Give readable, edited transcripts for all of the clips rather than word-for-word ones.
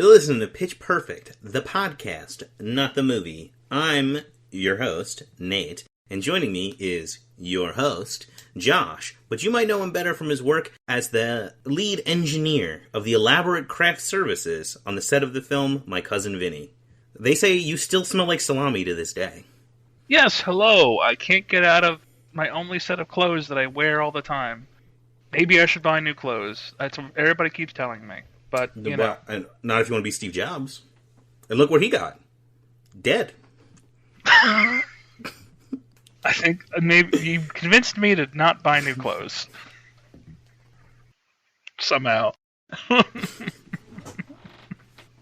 You're listening to Pitch Perfect, the podcast, not the movie. I'm your host, Nate, and joining me is your host, Josh, but you might know him better from his work as the lead engineer of the elaborate craft services on the set of the film My Cousin Vinnie. They say you still smell like salami to this day. Yes, hello. I can't get out of my only set of clothes that I wear all the time. Maybe I should buy new clothes. That's what everybody keeps telling me. But, you know. And not if you want to be Steve Jobs. And look what he got. Dead. I think maybe you convinced me to not buy new clothes. Somehow.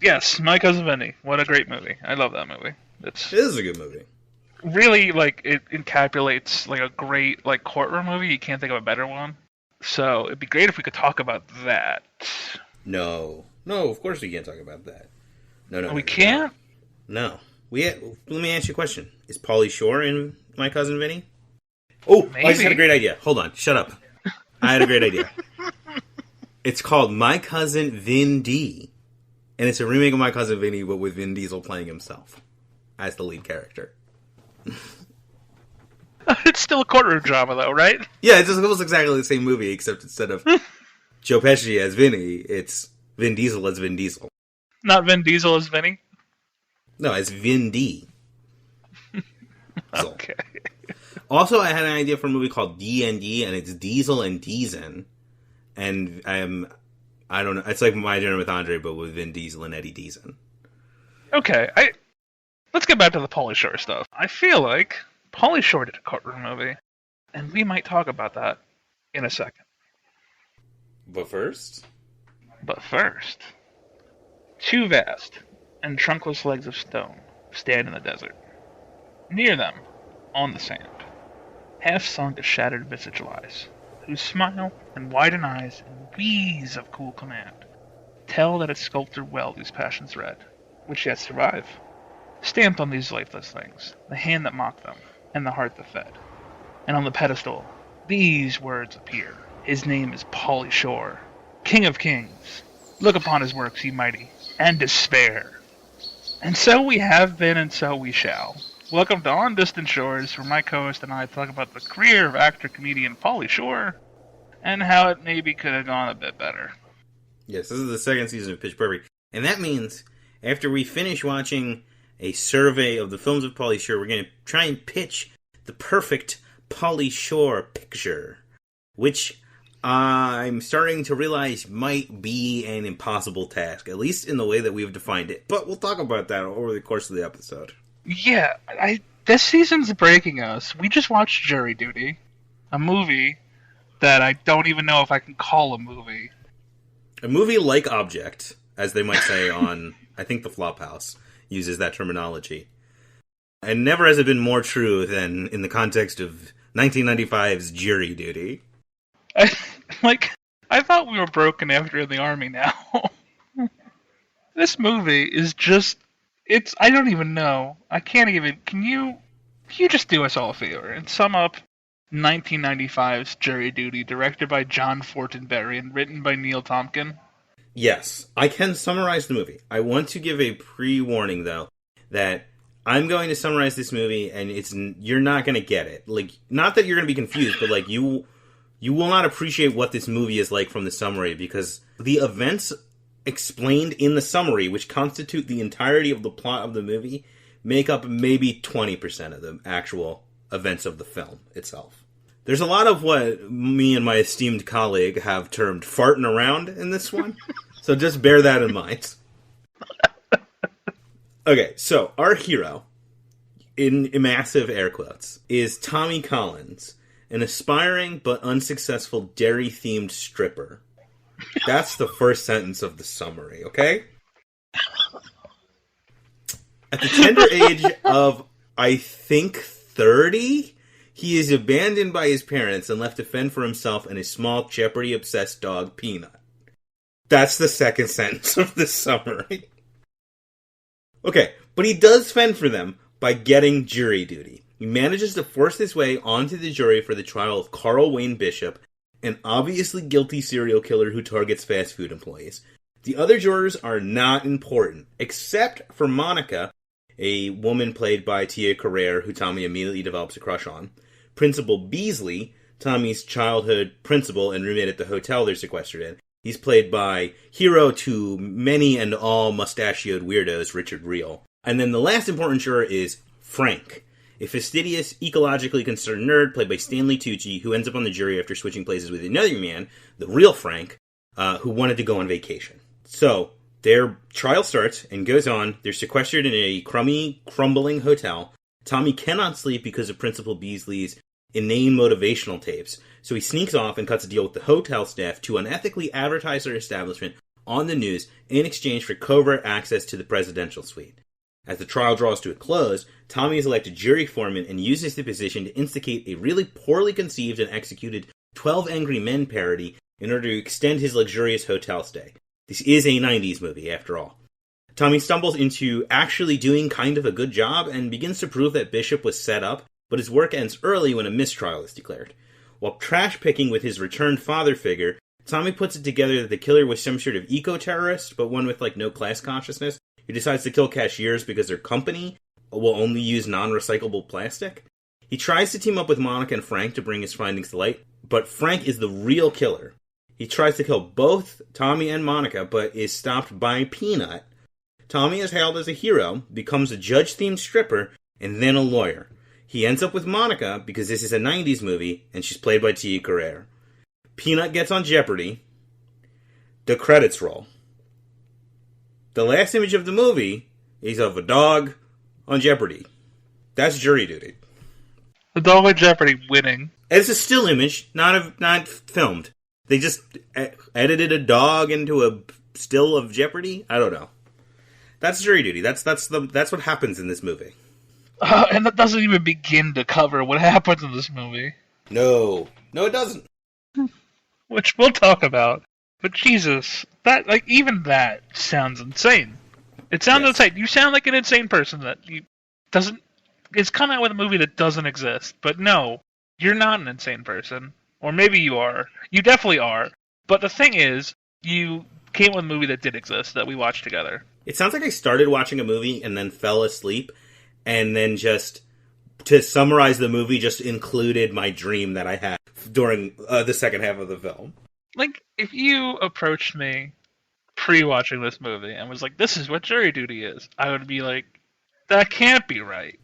Yes, My Cousin Vinnie. What a great movie. I love that movie. It is a good movie. Really, it encapsulates, a great, courtroom movie. You can't think of a better one. So, it'd be great if we could talk about that. No, of course we can't talk about that. No. We can't? No. Let me ask you a question. Is Pauly Shore in My Cousin Vinnie? Oh, maybe. I just had a great idea. Hold on, shut up. I had a great idea. It's called My Cousin Vin D. And it's a remake of My Cousin Vinnie, but with Vin Diesel playing himself as the lead character. It's still a courtroom drama, though, right? Yeah, it's almost exactly the same movie, except instead of Joe Pesci as Vinnie, it's Vin Diesel as Vin Diesel. Not Vin Diesel as Vinnie? No, it's Vin D. Okay. Also, I had an idea for a movie called D&D, and it's Diesel and Deezen. And I don't know, it's like My Dinner with Andre, but with Vin Diesel and Eddie Deezen. Okay, let's get back to the Pauly Shore stuff. I feel like Pauly Shore did a courtroom movie, and we might talk about that in a second. But first, two vast and trunkless legs of stone stand in the desert. Near them, on the sand, half-sunk a shattered visage lies, whose smile and widened eyes and wheeze of cool command tell that its sculptor well these passions read, which yet survive. Stamped on these lifeless things, the hand that mocked them, and the heart that fed. And on the pedestal, these words appear. His name is Pauly Shore, King of Kings. Look upon his works, ye mighty, and despair. And so we have been, and so we shall. Welcome to On Distant Shores, where my co-host and I talk about the career of actor-comedian Pauly Shore, and how it maybe could have gone a bit better. Yes, this is the second season of Pitch Perfect. And that means, after we finish watching a survey of the films of Pauly Shore, we're going to try and pitch the perfect Pauly Shore picture, which I'm starting to realize might be an impossible task, at least in the way that we've defined it. But we'll talk about that over the course of the episode. Yeah, this season's breaking us. We just watched Jury Duty, a movie that I don't even know if I can call a movie. A movie-like object, as they might say on, I think, the Flophouse uses that terminology. And never has it been more true than in the context of 1995's Jury Duty. I thought we were broken after in the army now. This movie is just, I don't even know. I can't even, can you just do us all a favor and sum up 1995's Jury Duty, directed by John Fortenberry and written by Neil Tompkin? Yes, I can summarize the movie. I want to give a pre-warning, though, that I'm going to summarize this movie, and you're not going to get it. Not that you're going to be confused, but, you will not appreciate what this movie is like from the summary, because the events explained in the summary, which constitute the entirety of the plot of the movie, make up maybe 20% of the actual events of the film itself. There's a lot of what me and my esteemed colleague have termed farting around in this one, so just bear that in mind. Okay, so our hero, in massive air quotes, is Tommy Collins, an aspiring but unsuccessful dairy-themed stripper. That's the first sentence of the summary, okay? At the tender age of, I think, 30, he is abandoned by his parents and left to fend for himself and his small Jeopardy-obsessed dog, Peanut. That's the second sentence of the summary. Okay, but he does fend for them by getting jury duty. He manages to force his way onto the jury for the trial of Carl Wayne Bishop, an obviously guilty serial killer who targets fast food employees. The other jurors are not important, except for Monica, a woman played by Tia Carrere, who Tommy immediately develops a crush on. Principal Beasley, Tommy's childhood principal and roommate at the hotel they're sequestered in. He's played by hero to many and all mustachioed weirdos, Richard Reel. And then the last important juror is Frank, a fastidious, ecologically concerned nerd played by Stanley Tucci, who ends up on the jury after switching places with another man, the real Frank, who wanted to go on vacation. So, their trial starts and goes on. They're sequestered in a crummy, crumbling hotel. Tommy cannot sleep because of Principal Beasley's inane motivational tapes, so he sneaks off and cuts a deal with the hotel staff to unethically advertise their establishment on the news in exchange for covert access to the presidential suite. As the trial draws to a close, Tommy is elected jury foreman and uses the position to instigate a really poorly conceived and executed 12 Angry Men parody in order to extend his luxurious hotel stay. This is a 90s movie, after all. Tommy stumbles into actually doing kind of a good job and begins to prove that Bishop was set up, but his work ends early when a mistrial is declared. While trash-picking with his returned father figure, Tommy puts it together that the killer was some sort of eco-terrorist, but one with, no class consciousness, who decides to kill cashiers because their company will only use non-recyclable plastic. He tries to team up with Monica and Frank to bring his findings to light, but Frank is the real killer. He tries to kill both Tommy and Monica, but is stopped by Peanut. Tommy is hailed as a hero, becomes a judge-themed stripper, and then a lawyer. He ends up with Monica because this is a 90s movie, and she's played by Tia Carrere. Peanut gets on Jeopardy. The credits roll. The last image of the movie is of a dog on Jeopardy. That's jury duty. The dog on Jeopardy winning. It's a still image, not filmed. They just edited a dog into a still of Jeopardy? I don't know. That's jury duty. That's what happens in this movie. And that doesn't even begin to cover what happens in this movie. No, it doesn't. Which we'll talk about. But Jesus, even that sounds insane. It sounds insane. You sound like an insane person that it's come out with a movie that doesn't exist. But no, you're not an insane person. Or maybe you are. You definitely are. But the thing is, you came with a movie that did exist that we watched together. It sounds like I started watching a movie and then fell asleep, and then just, to summarize the movie, just included my dream that I had during the second half of the film. If you approached me pre-watching this movie and was like, this is what jury duty is, I would be like, that can't be right.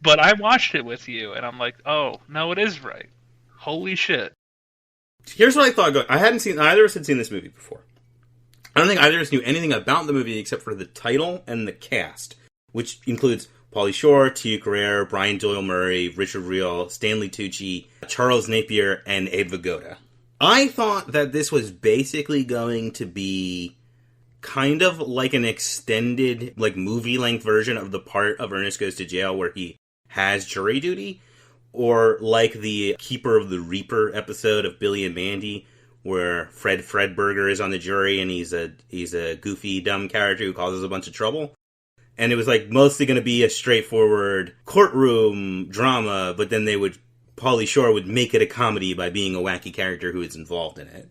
But I watched it with you, and I'm like, oh, no, it is right. Holy shit. Here's what I thought. Either of us had seen this movie before. I don't think either of us knew anything about the movie except for the title and the cast, which includes Pauly Shore, Tia Carrere, Brian Doyle Murray, Richard Reel, Stanley Tucci, Charles Napier, and Abe Vigoda. I thought that this was basically going to be kind of like an extended, movie-length version of the part of Ernest Goes to Jail where he has jury duty, or like the Keeper of the Reaper episode of Billy and Mandy, where Fred Fredberger is on the jury and he's a goofy, dumb character who causes a bunch of trouble. And it was mostly going to be a straightforward courtroom drama, but then Pauly Shore would make it a comedy by being a wacky character who is involved in it.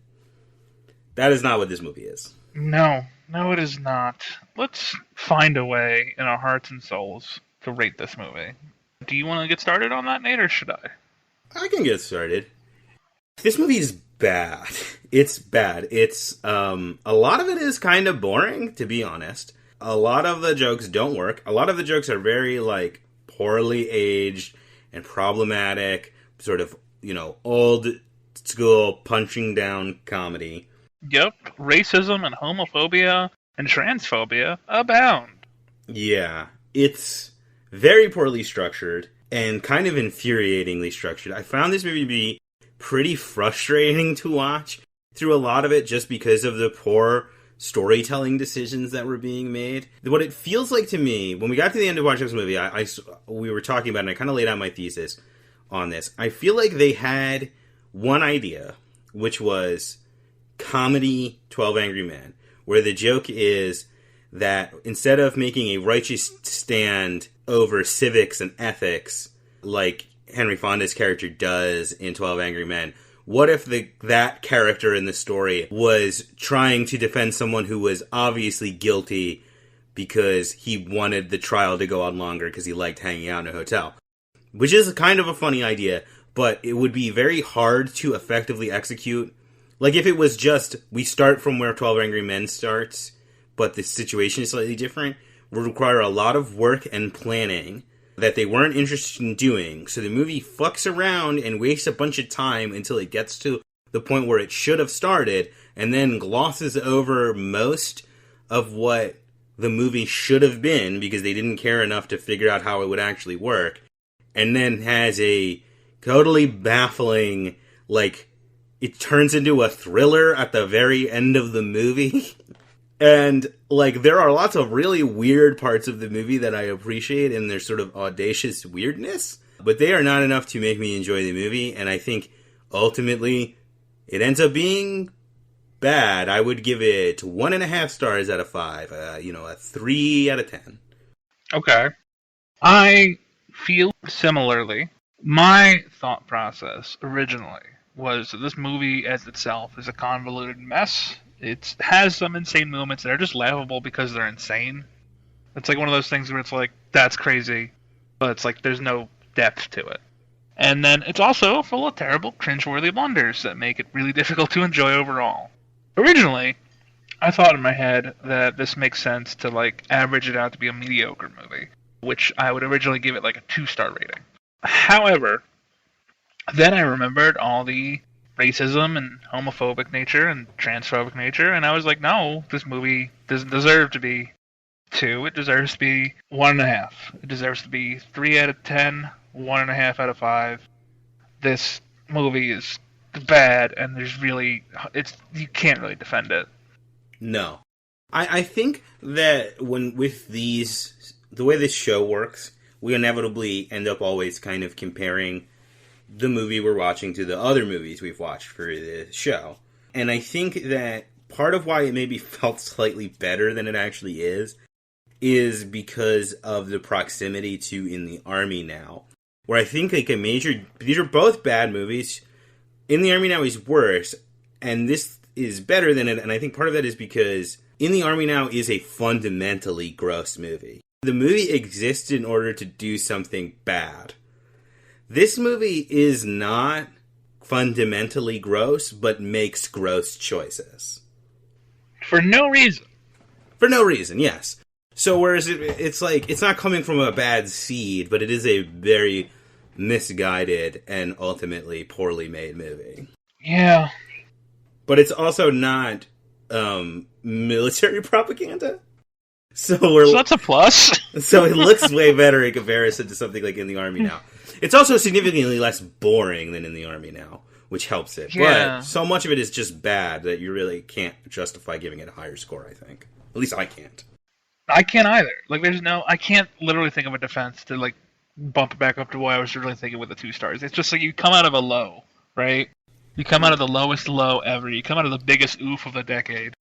That is not what this movie is. No, it is not. Let's find a way in our hearts and souls to rate this movie. Do you want to get started on that, Nate, or should I? I can get started. This movie is bad. It's bad. It's, a lot of it is kind of boring, to be honest. A lot of the jokes don't work. A lot of the jokes are very, poorly aged and problematic, sort of, old school punching down comedy. Yep. Racism and homophobia and transphobia abound. Yeah. It's very poorly structured and kind of infuriatingly structured. I found this movie to be pretty frustrating to watch through a lot of it just because of the poor storytelling decisions that were being made. What it feels like to me, when we got to the end of watching this movie, we were talking about it and I kind of laid out my thesis on this. I feel like they had one idea, which was comedy 12 Angry Men, where the joke is that instead of making a righteous stand over civics and ethics like Henry Fonda's character does in 12 Angry Men, what if that character in the story was trying to defend someone who was obviously guilty because he wanted the trial to go on longer because he liked hanging out in a hotel? Which is kind of a funny idea, but it would be very hard to effectively execute. Like, if it was just, we start from where 12 Angry Men starts, but the situation is slightly different, would require a lot of work and planning that they weren't interested in doing. So the movie fucks around and wastes a bunch of time until it gets to the point where it should have started, and then glosses over most of what the movie should have been because they didn't care enough to figure out how it would actually work, and then has a totally baffling, like, it turns into a thriller at the very end of the movie. And, like, there are lots of really weird parts of the movie that I appreciate in their sort of audacious weirdness, but they are not enough to make me enjoy the movie, and I think, ultimately, it ends up being bad. I would give it 1.5 stars out of 5, a 3 out of 10. Okay. I feel similarly. My thought process, originally, was that this movie as itself is a convoluted mess. It has some insane moments that are just laughable because they're insane. It's like one of those things where it's like, that's crazy, but it's like there's no depth to it. And then it's also full of terrible, cringeworthy blunders that make it really difficult to enjoy overall. Originally, I thought in my head that this makes sense to, like, average it out to be a mediocre movie, which I would originally give it like a 2-star rating. However, then I remembered all the racism and homophobic nature and transphobic nature, and I was like, no, this movie doesn't deserve to be 2. It deserves to be 1.5. It deserves to be 3 out of 10, 1.5 out of 5. This movie is bad, and you can't really defend it. No. I think that with the way this show works, we inevitably end up always kind of comparing the movie we're watching to the other movies we've watched for the show. And I think that part of why it maybe felt slightly better than it actually is because of the proximity to In the Army Now. Where I think like these are both bad movies. In the Army Now is worse, and this is better than it, and I think part of that is because In the Army Now is a fundamentally gross movie. The movie exists in order to do something bad. This movie is not fundamentally gross, but makes gross choices. For no reason. For no reason, yes. So whereas it's like, it's not coming from a bad seed, but it is a very misguided and ultimately poorly made movie. Yeah. But it's also not military propaganda. So that's a plus. So it looks way better in comparison to something like In the Army Now. It's also significantly less boring than In the Army Now, which helps it. Yeah. But so much of it is just bad that you really can't justify giving it a higher score, I think. At least I can't. I can't either. Like, I can't literally think of a defense to, like, bump it back up to what I was really thinking with the 2 stars. It's just like you come out of a low, right? You come out of the lowest low ever. You come out of the biggest oof of the decade.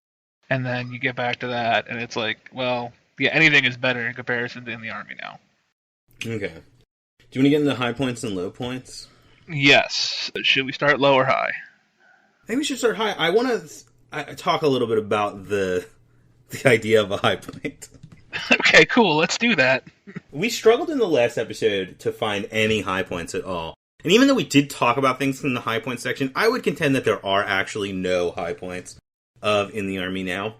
And then you get back to that, and it's like, well, yeah, anything is better in comparison to In the Army Now. Okay. Do you want to get into high points and low points? Yes. Should we start low or high? I think we should start high. I want to talk a little bit about the idea of a high point. Okay, cool. Let's do that. We struggled in the last episode to find any high points at all. And even though we did talk about things in the high points section, I would contend that there are actually no high points of In the Army Now.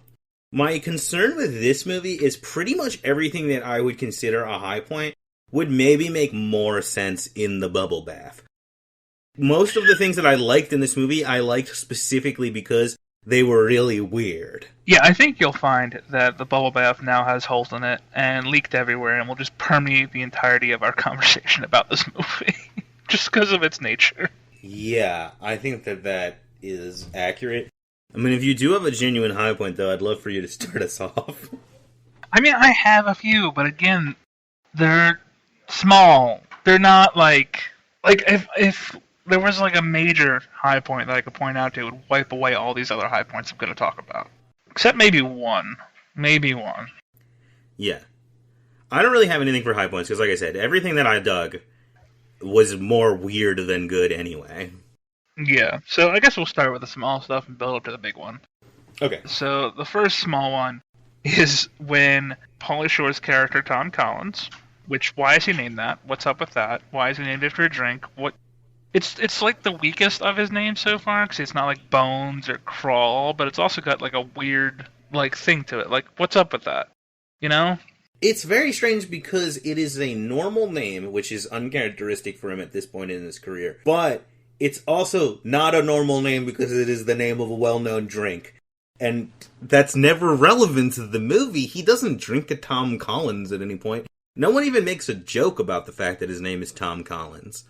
My concern with this movie is pretty much everything that I would consider a high point would maybe make more sense in the bubble bath. Most of the things that I liked in this movie, I liked specifically because they were really weird. Yeah, I think you'll find that the bubble bath now has holes in it and leaked everywhere and will just permeate the entirety of our conversation about this movie. Just because of its nature. Yeah, I think that is accurate. I mean, if you do have a genuine high point, though, I'd love for you to start us off. I mean, I have a few, but again, they're small. They're not like if there was like a major high point that I could point out to, it would wipe away all these other high points I'm going to talk about. Except maybe one. Maybe one. Yeah. I don't really have anything for high points, because like I said, everything that I dug was more weird than good anyway. Yeah, so I guess we'll start with the small stuff and build up to the big one. Okay. So the first small one is when Pauly Shore's character Tom Collins, which why is he named that? What's up with that? Why is he named after a drink? What? It's like the weakest of his names so far because it's not like Bones or Crawl, but it's also got like a weird like thing to it. Like what's up with that? You know? It's very strange because it is a normal name, which is uncharacteristic for him at this point in his career. But it's also not a normal name because it is the name of a well-known drink. And that's never relevant to the movie. He doesn't drink a Tom Collins at any point. No one even makes a joke about the fact that his name is Tom Collins.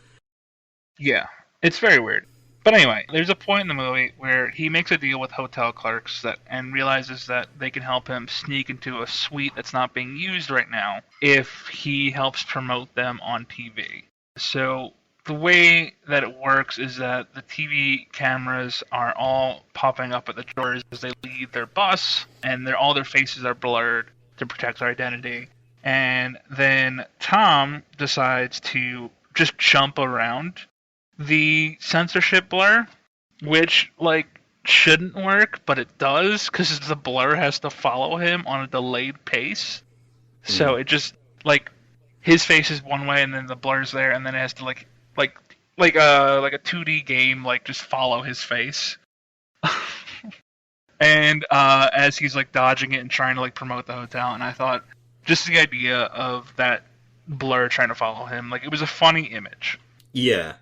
Yeah, it's very weird. But anyway, there's a point in the movie where he makes a deal with hotel clerks and realizes that they can help him sneak into a suite that's not being used right now if he helps promote them on TV. So the way that it works is that the TV cameras are all popping up at the doors as they leave their bus, and all their faces are blurred to protect their identity. And then Tom decides to just jump around the censorship blur, which like shouldn't work, but it does because the blur has to follow him on a delayed pace. So it just like his face is one way, and then the blur's there, and then it has to like a 2D game like just follow his face. And as he's like dodging it and trying to like promote the hotel, and I thought just the idea of that blur trying to follow him, like it was a funny image. Yeah.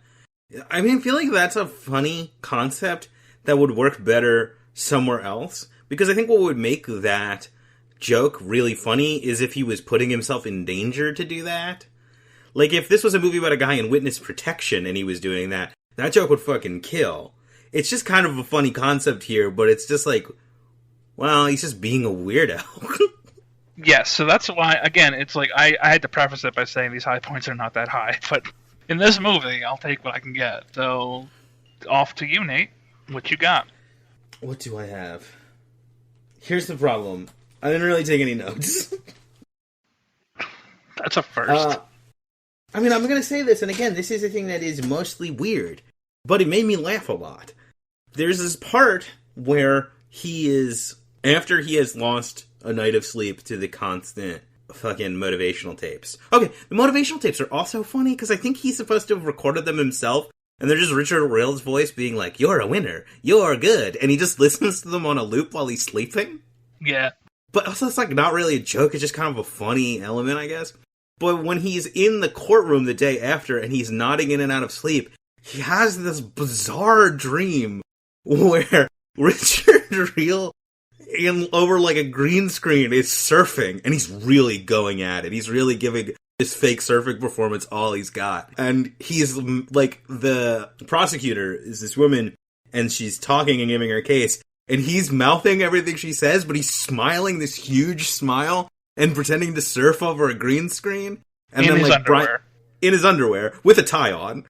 I mean, I feel like that's a funny concept that would work better somewhere else. Because I think what would make that joke really funny is if he was putting himself in danger to do that. Like, if this was a movie about a guy in witness protection and he was doing that, that joke would fucking kill. It's just kind of a funny concept here, but it's just like, well, he's just being a weirdo. Yes, so that's why, again, it's like, I had to preface it by saying these high points are not that high, but in this movie, I'll take what I can get. So, off to you, Nate. What you got? What do I have? Here's the problem. I didn't really take any notes. That's a first. I mean, I'm going to say this, and again, this is a thing that is mostly weird, but it made me laugh a lot. There's this part where he is, after he has lost a night of sleep to the constant fucking motivational tapes. Okay, the motivational tapes are also funny because I think he's supposed to have recorded them himself, and they're just Richard Rail's voice being like, "You're a winner, you're good," and he just listens to them on a loop while he's sleeping. Yeah. But also, it's like not really a joke, it's just kind of a funny element, I guess. But when he's in the courtroom the day after and he's nodding in and out of sleep, he has this bizarre dream where Richard Reel over like a green screen is surfing, and he's really going at it. He's really giving this fake surfing performance all he's got. And he's like, the prosecutor is this woman, and she's talking and giving her case, and he's mouthing everything she says, but he's smiling this huge smile and pretending to surf over a green screen. And in then his like underwear. in his underwear with a tie on.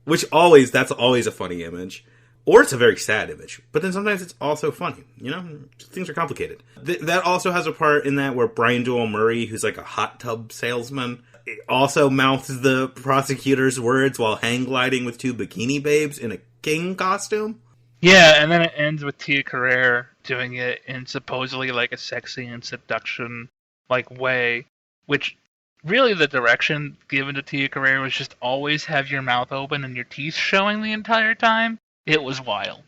That's always a funny image. Or it's a very sad image. But then sometimes it's also funny. You know? Things are complicated. That also has a part in that where Brian Doyle Murray, who's like a hot tub salesman, also mouths the prosecutor's words while hang gliding with two bikini babes in a king costume. Yeah, and then it ends with Tia Carrere doing it in supposedly like a sexy and seduction like way, which really the direction given to Tia Carrere was just always have your mouth open and your teeth showing the entire time. It was wild.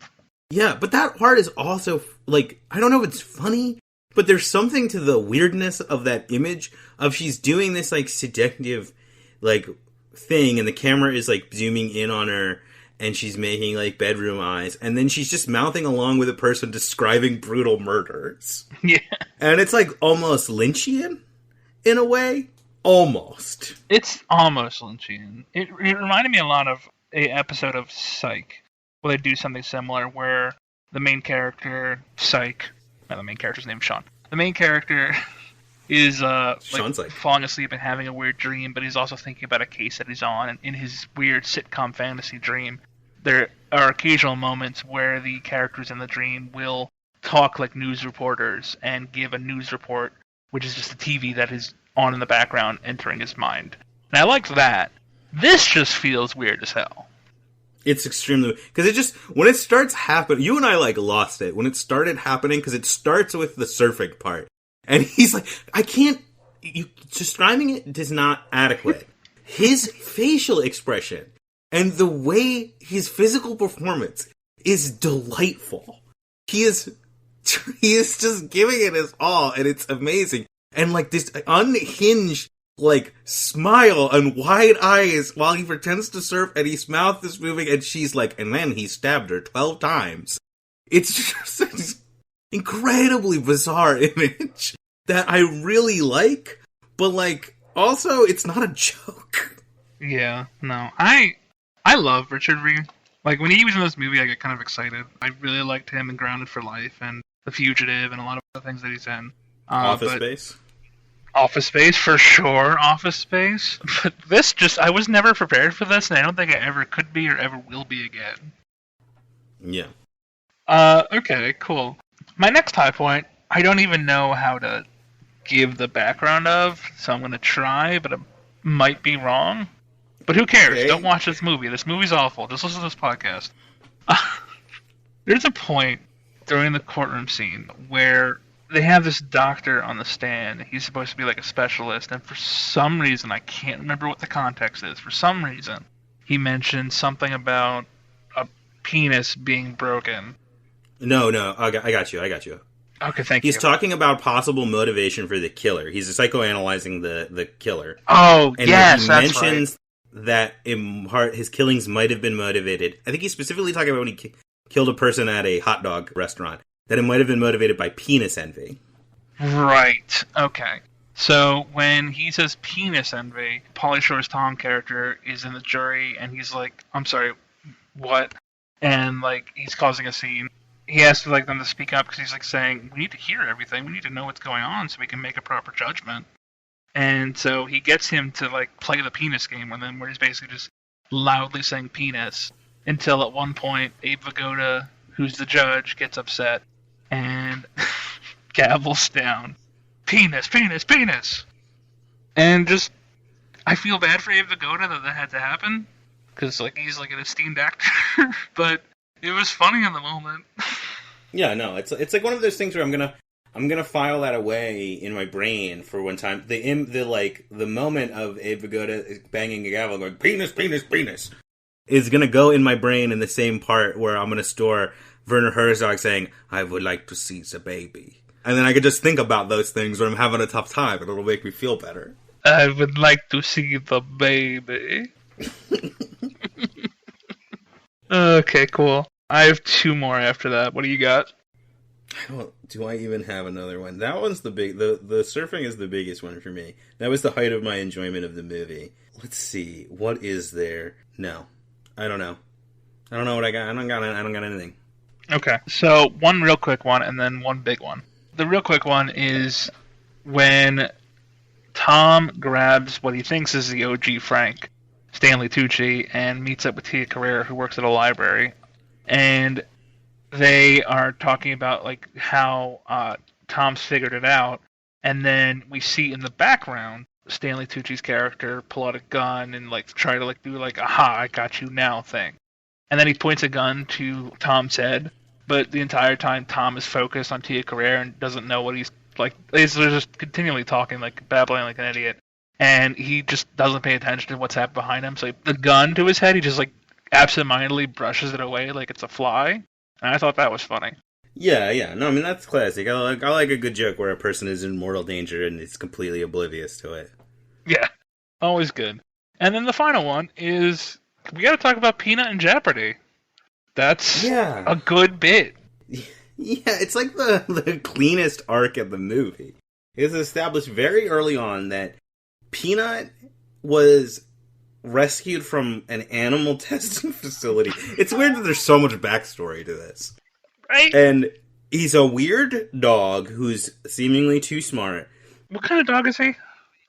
Yeah, but that part is also, like, I don't know if it's funny, but there's something to the weirdness of that image of she's doing this, like, seductive, like, thing, and the camera is, like, zooming in on her, and she's making, like, bedroom eyes, and then she's just mouthing along with a person describing brutal murders. Yeah. And it's, like, almost Lynchian, in a way. Almost. It's almost Lynchian. It reminded me a lot of an episode of Psych, where they do something similar, where the main character, the main character's name is Sean. The main character is like falling asleep and having a weird dream, but he's also thinking about a case that he's on, and in his weird sitcom fantasy dream, there are occasional moments where the characters in the dream will talk like news reporters and give a news report, which is just the TV that is on in the background entering his mind. And I liked that. This just feels weird as hell. It's extremely, because it just, when it starts happening, you and I like lost it when it started happening, because it starts with the surfing part, and he's like, I can't, describing it is not adequate. His facial expression and the way his physical performance is delightful. He is just giving it his all, and it's amazing. And like this unhinged, like, smile and wide eyes while he pretends to surf, and his mouth is moving, and she's like, and then he stabbed her 12 times. It's just this incredibly bizarre image that I really like, but like, also, it's not a joke. Yeah, no. I love Richard Ree. Like, when he was in this movie, I get kind of excited. I really liked him in Grounded for Life and The Fugitive and a lot of other things that he's in. Office Space? Office Space, for sure. Office Space. But this just, I was never prepared for this, and I don't think I ever could be or ever will be again. Yeah. Okay, cool. My next high point, I don't even know how to give the background of, so I'm going to try, but it might be wrong. But who cares? Okay. Don't watch this movie. This movie's awful. Just listen to this podcast. There's a point during the courtroom scene where they have this doctor on the stand. He's supposed to be like a specialist, and for some reason, I can't remember what the context is, for some reason, he mentioned something about a penis being broken. No, I got you. Okay, thank you. He's talking about possible motivation for the killer. He's psychoanalyzing the killer. Oh, and yes, he that's mentions right. That in part his killings might have been motivated. I think he's specifically talking about when he killed a person at a hot dog restaurant. That it might have been motivated by penis envy. Right. Okay. So when he says penis envy, Pauly Shore's Tom character is in the jury, and he's like, "I'm sorry, what?" And like he's causing a scene. He asks for like them to speak up because he's like saying, "We need to hear everything. We need to know what's going on so we can make a proper judgment." And so he gets him to like play the penis game with him, where he's basically just loudly saying penis until at one point Abe Vigoda, who's the judge, gets upset and gavels down, "Penis, penis, penis." And just, I feel bad for Abe Vigoda that had to happen, because like he's like an esteemed actor, but it was funny in the moment. Yeah, no, it's like one of those things where I'm gonna file that away in my brain for one time. The moment of Abe Vigoda banging a gavel going penis, penis, penis is gonna go in my brain in the same part where I'm gonna store Werner Herzog saying, "I would like to see the baby," and then I could just think about those things when I'm having a tough time, and it'll make me feel better. I would like to see the baby. Okay, cool. I have two more after that. What do you got? Do I even have another one? That one's the surfing is the biggest one for me. That was the height of my enjoyment of the movie. Let's see. What is there? No. I don't know. I don't know what I got. I don't got anything. Okay. So, one real quick one and then one big one. The real quick one is when Tom grabs what he thinks is the OG Frank, Stanley Tucci, and meets up with Tia Carrere, who works at a library. And they are talking about like how Tom's figured it out, and then we see in the background Stanley Tucci's character pull out a gun and like try to like do like "aha, I got you now" thing, and then he points a gun to Tom's head, but the entire time Tom is focused on Tia Carrere and doesn't know what he's like. He's just continually talking, like babbling like an idiot, and he just doesn't pay attention to what's happening behind him. So the gun to his head, he just like absentmindedly brushes it away like it's a fly. And I thought that was funny. Yeah. No, I mean, that's classic. I like a good joke where a person is in mortal danger and is completely oblivious to it. Yeah, always good. And then the final one is, we gotta talk about Peanut and Jeopardy. That's a good bit. Yeah, it's like the cleanest arc of the movie. It's established very early on that Peanut was rescued from an animal testing facility. It's weird that there's so much backstory to this. Right? And he's a weird dog who's seemingly too smart. What kind of dog is he?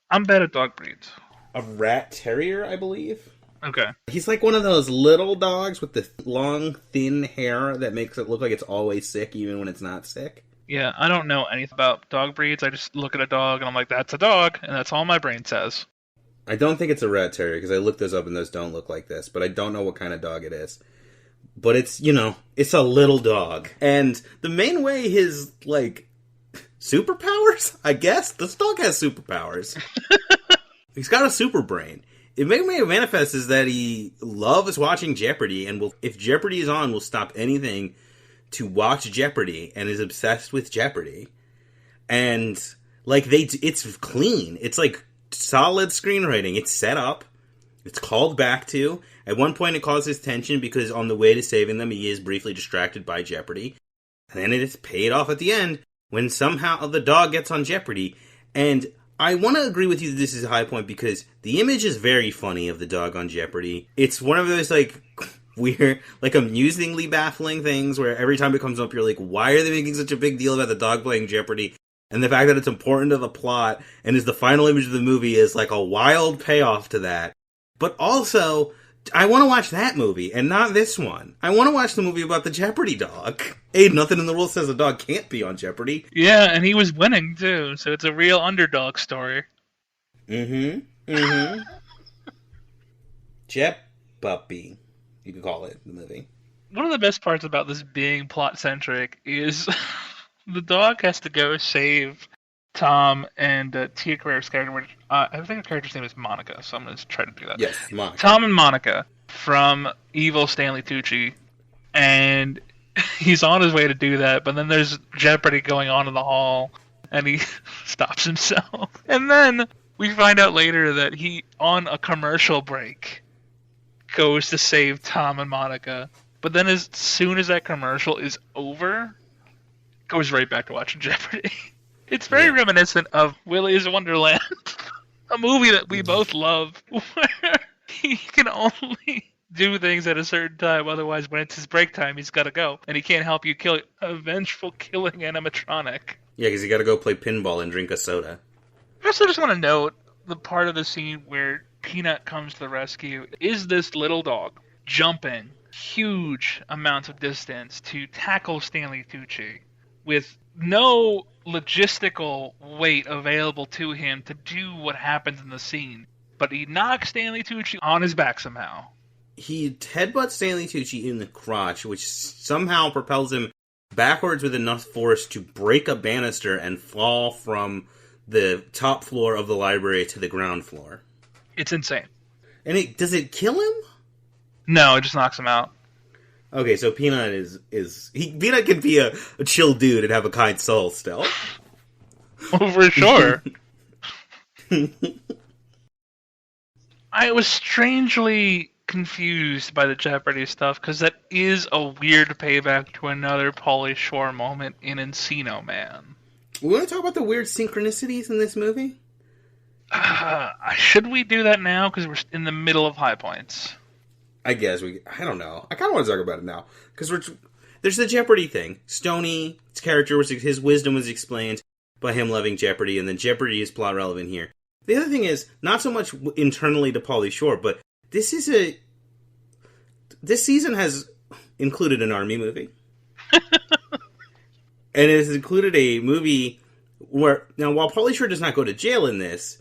I'm bad at dog breeds. A rat terrier, I believe. Okay. He's like one of those little dogs with the long, thin hair that makes it look like it's always sick even when it's not sick. Yeah, I don't know anything about dog breeds. I just look at a dog and I'm like, that's a dog, and that's all my brain says. I don't think it's a rat terrier, because I looked those up and those don't look like this, but I don't know what kind of dog it is. But it's, it's a little dog. And the main way his, superpowers, I guess? This dog has superpowers. He's got a super brain. It may manifest is that he loves watching Jeopardy, and if Jeopardy is on, will stop anything to watch Jeopardy, and is obsessed with Jeopardy. And, it's clean. It's, solid screenwriting. It's set up. It's called back to. At one point, it causes tension because on the way to saving them, he is briefly distracted by Jeopardy. And then it is paid off at the end when somehow the dog gets on Jeopardy. And I want to agree with you that this is a high point because the image is very funny of the dog on Jeopardy. It's one of those, weird, amusingly baffling things where every time it comes up, you're like, why are they making such a big deal about the dog playing Jeopardy? And the fact that it's important to the plot and is the final image of the movie is, a wild payoff to that. But also, I want to watch that movie, and not this one. I want to watch the movie about the Jeopardy dog. Nothing in the world says a dog can't be on Jeopardy. Yeah, and he was winning, too, so it's a real underdog story. Jeopardy, you could call it, the movie. One of the best parts about this being plot-centric is the dog has to go save Tom and Tia Carrere's character, which I think her character's name is Monica, so I'm going to try to do that. Yes, Monica. Tom and Monica from evil Stanley Tucci, and he's on his way to do that, but then there's Jeopardy going on in the hall, and he stops himself. And then we find out later that he, on a commercial break, goes to save Tom and Monica, but then as soon as that commercial is over, goes right back to watching Jeopardy. It's very reminiscent of Willy's Wonderland, a movie that we both love, where he can only do things at a certain time, otherwise when it's his break time, he's got to go, and he can't help you kill a vengeful killing animatronic. Yeah, because you got to go play pinball and drink a soda. I also just want to note the part of the scene where Peanut comes to the rescue is this little dog jumping huge amounts of distance to tackle Stanley Tucci with no logistical weight available to him to do what happens in the scene. But he knocks Stanley Tucci on his back somehow. He headbutts Stanley Tucci in the crotch, which somehow propels him backwards with enough force to break a banister and fall from the top floor of the library to the ground floor. It's insane. And does it kill him? No, it just knocks him out. Okay, so Peanut Peanut can be a chill dude and have a kind soul still. Oh, for sure. I was strangely confused by the Jeopardy stuff, because that is a weird payback to another Pauly Shore moment in Encino Man. We want to talk about the weird synchronicities in this movie? Should we do that now? Because we're in the middle of high points. I guess I don't know. I kind of want to talk about it now. Because there's the Jeopardy thing. Stoney's character, his wisdom was explained by him loving Jeopardy, and then Jeopardy is plot relevant here. The other thing is, not so much internally to Pauly Shore, but this season has included an army movie. And it has included a movie where, now while Pauly Shore does not go to jail in this,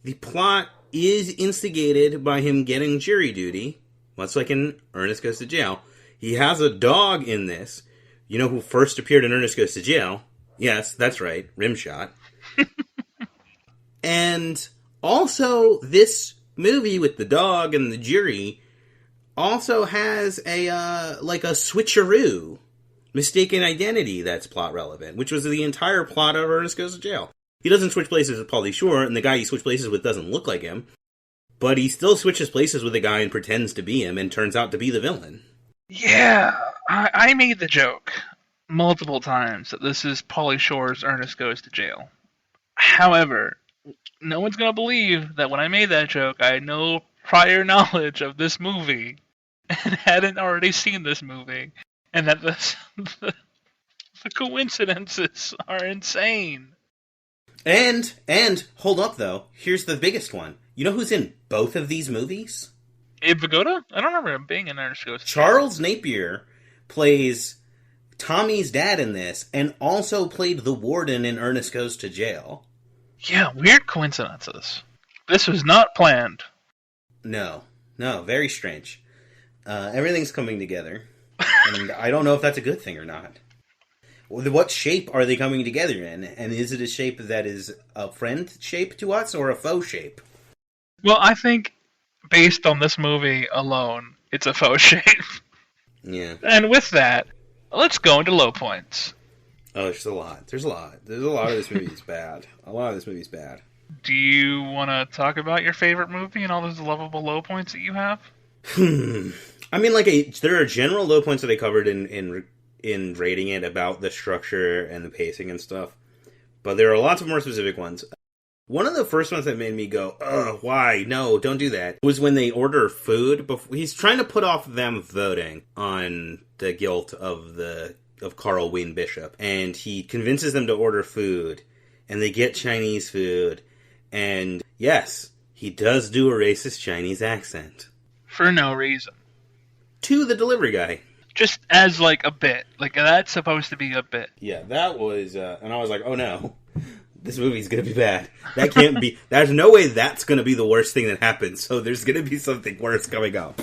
the plot is instigated by him getting jury duty, much like in Ernest Goes to Jail. He has a dog in this. You know who first appeared in Ernest Goes to Jail? Yes, that's right, Rimshot. And also, this movie with the dog and the jury also has a switcheroo, mistaken identity that's plot relevant, which was the entire plot of Ernest Goes to Jail. He doesn't switch places with Pauly Shore, and the guy he switched places with doesn't look like him, but he still switches places with a guy and pretends to be him and turns out to be the villain. Yeah, I made the joke multiple times that this is Pauly Shore's Ernest Goes to Jail. However, no one's going to believe that when I made that joke, I had no prior knowledge of this movie and hadn't already seen this movie, and that the coincidences are insane. And, hold up though, here's the biggest one. You know who's in both of these movies? Abe Vigoda? I don't remember him being in Ernest Goes to Jail. Charles Napier plays Tommy's dad in this, and also played the warden in Ernest Goes to Jail. Yeah, weird coincidences. This was not planned. No, very strange. Everything's coming together, and I don't know if that's a good thing or not. What shape are they coming together in? And is it a shape that is a friend shape to us or a foe shape? Well, I think based on this movie alone, it's a faux shape. Yeah. And with that, let's go into low points. Oh, there's a lot. There's a lot of this movie is bad. A lot of this movie is bad. Do you want to talk about your favorite movie and all those lovable low points that you have? I mean, there are general low points that I covered in rating it about the structure and the pacing and stuff. But there are lots of more specific ones. One of the first ones that made me go, ugh, why? No, don't do that, was when they order food. He's trying to put off them voting on the guilt of Carl Wayne Bishop. And he convinces them to order food. And they get Chinese food. And yes, he does do a racist Chinese accent. For no reason. To the delivery guy. Just as, like, a bit. Like, that's supposed to be a bit. Yeah, that was, and I was like, oh no, this movie's gonna be bad. That can't be, there's no way that's gonna be the worst thing that happens, so there's gonna be something worse coming up.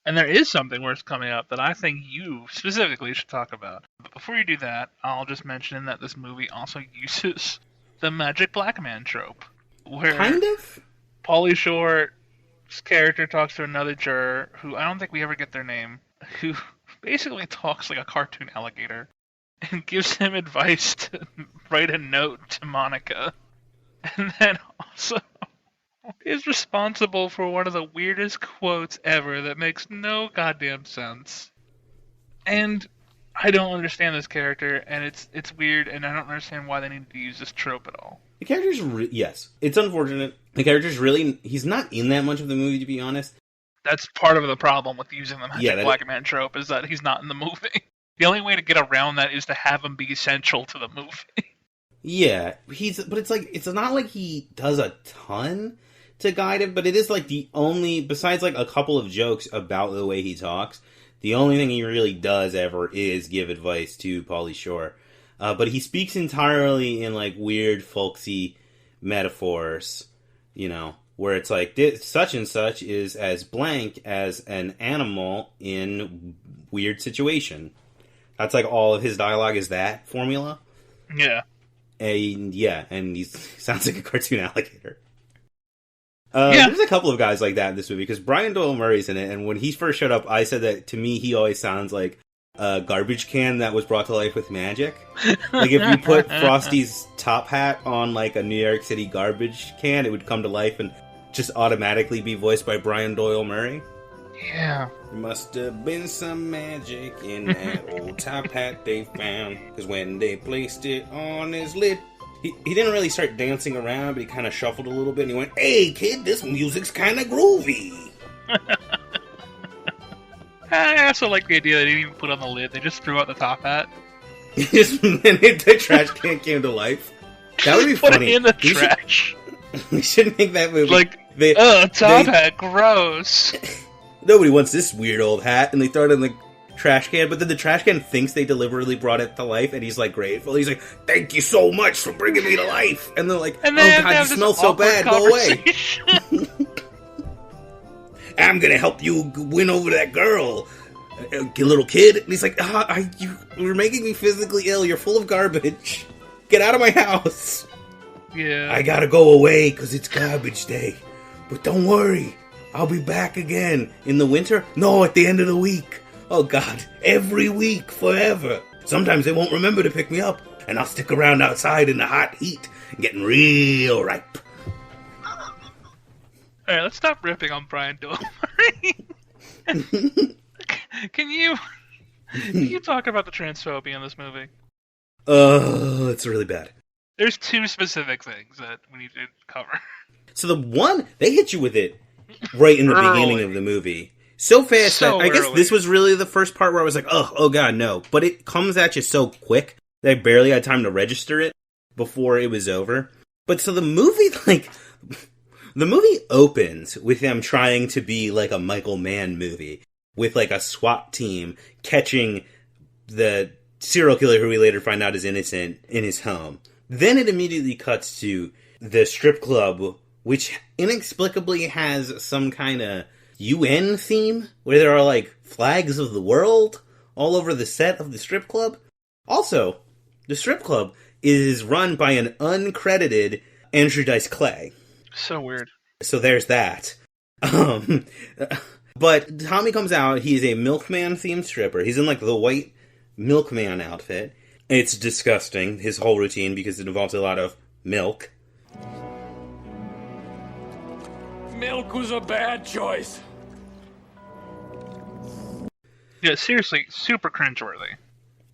And there is something worse coming up that I think you specifically should talk about. But before you do that, I'll just mention that this movie also uses the magic black man trope. Where kind of? Pauly Shore's character talks to another juror, who I don't think we ever get their name, who basically talks like a cartoon alligator and gives him advice to write a note to Monica. And then also is responsible for one of the weirdest quotes ever that makes no goddamn sense. And I don't understand this character, and it's weird, and I don't understand why they need to use this trope at all. The character's, yes, it's unfortunate. The character's really, he's not in that much of the movie, to be honest. That's part of the problem with using the magic black man trope, is that he's not in the movie. The only way to get around that is to have him be essential to the movie. Yeah, but it's not like he does a ton to guide it, but it is like the only, besides like a couple of jokes about the way he talks, the only thing he really does ever is give advice to Pauly Shore. But he speaks entirely in like weird folksy metaphors, you know, where it's like, such and such is as blank as an animal in weird situation. That's like all of his dialogue is that formula. Yeah. And he sounds like a cartoon alligator. There's a couple of guys like that in this movie, because Brian Doyle Murray's in it, and when he first showed up, I said that to me he always sounds like a garbage can that was brought to life with magic. Like if you put Frosty's top hat on like a New York City garbage can, it would come to life and just automatically be voiced by Brian Doyle Murray. Yeah. There must have been some magic in that old top hat they found, because when they placed it on his lid, he didn't really start dancing around, but he kind of shuffled a little bit, and he went, "Hey kid, this music's kind of groovy." I also like the idea that they didn't even put on the lid, they just threw out the top hat. And the trash can came to life. That would be put funny. It in the trash. We should make that movie. Like, top hat, gross. Nobody wants this weird old hat, and they throw it in the trash can, but then the trash can thinks they deliberately brought it to life, and he's like grateful. He's like, "Thank you so much for bringing me to life." And they're like, "Oh God, you smell so bad, go away." "I'm gonna help you win over that girl, little kid." And he's like, "You're making me physically ill. You're full of garbage. Get out of my house." Yeah. "I gotta go away because it's garbage day. But don't worry, I'll be back again." "In the winter?" "No, at the end of the week." "Oh God, every week, forever. Sometimes they won't remember to pick me up, and I'll stick around outside in the hot heat, getting real ripe." Alright, let's stop ripping on Brian Doyle Murray. Can you talk about the transphobia in this movie? It's really bad. There's two specific things that we need to cover. So the one, they hit you with it right in the beginning of the movie. So fast that I guess this was really the first part where I was like, oh God, no. But it comes at you so quick that I barely had time to register it before it was over. But so the movie, the movie opens with them trying to be like a Michael Mann movie, with like a SWAT team catching the serial killer who we later find out is innocent in his home. Then it immediately cuts to the strip club which inexplicably has some kind of UN theme, where there are, like, flags of the world all over the set of the strip club. Also, the strip club is run by an uncredited Andrew Dice Clay. So weird. So there's that. But Tommy comes out, he's a milkman-themed stripper. He's in, like, the white milkman outfit. It's disgusting, his whole routine, because it involves a lot of milk. Milk was a bad choice. Yeah, seriously, super cringeworthy.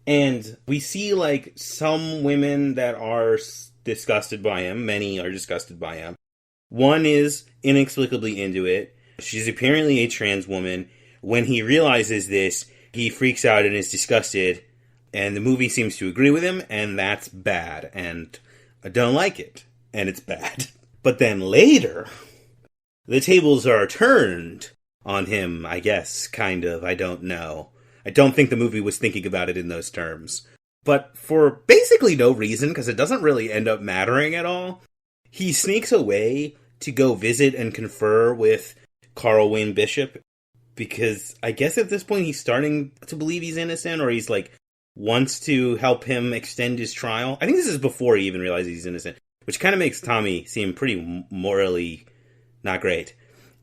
And we see, like, some women that are disgusted by him. Many are disgusted by him. One is inexplicably into it. She's apparently a trans woman. When he realizes this, he freaks out and is disgusted. And the movie seems to agree with him, and that's bad. And I don't like it. And it's bad. But then later, the tables are turned on him, I guess, kind of. I don't know. I don't think the movie was thinking about it in those terms. But for basically no reason, because it doesn't really end up mattering at all, he sneaks away to go visit and confer with Carl Wayne Bishop, because I guess at this point he's starting to believe he's innocent, or he's like, wants to help him extend his trial. I think this is before he even realizes he's innocent, which kind of makes Tommy seem pretty morally not great.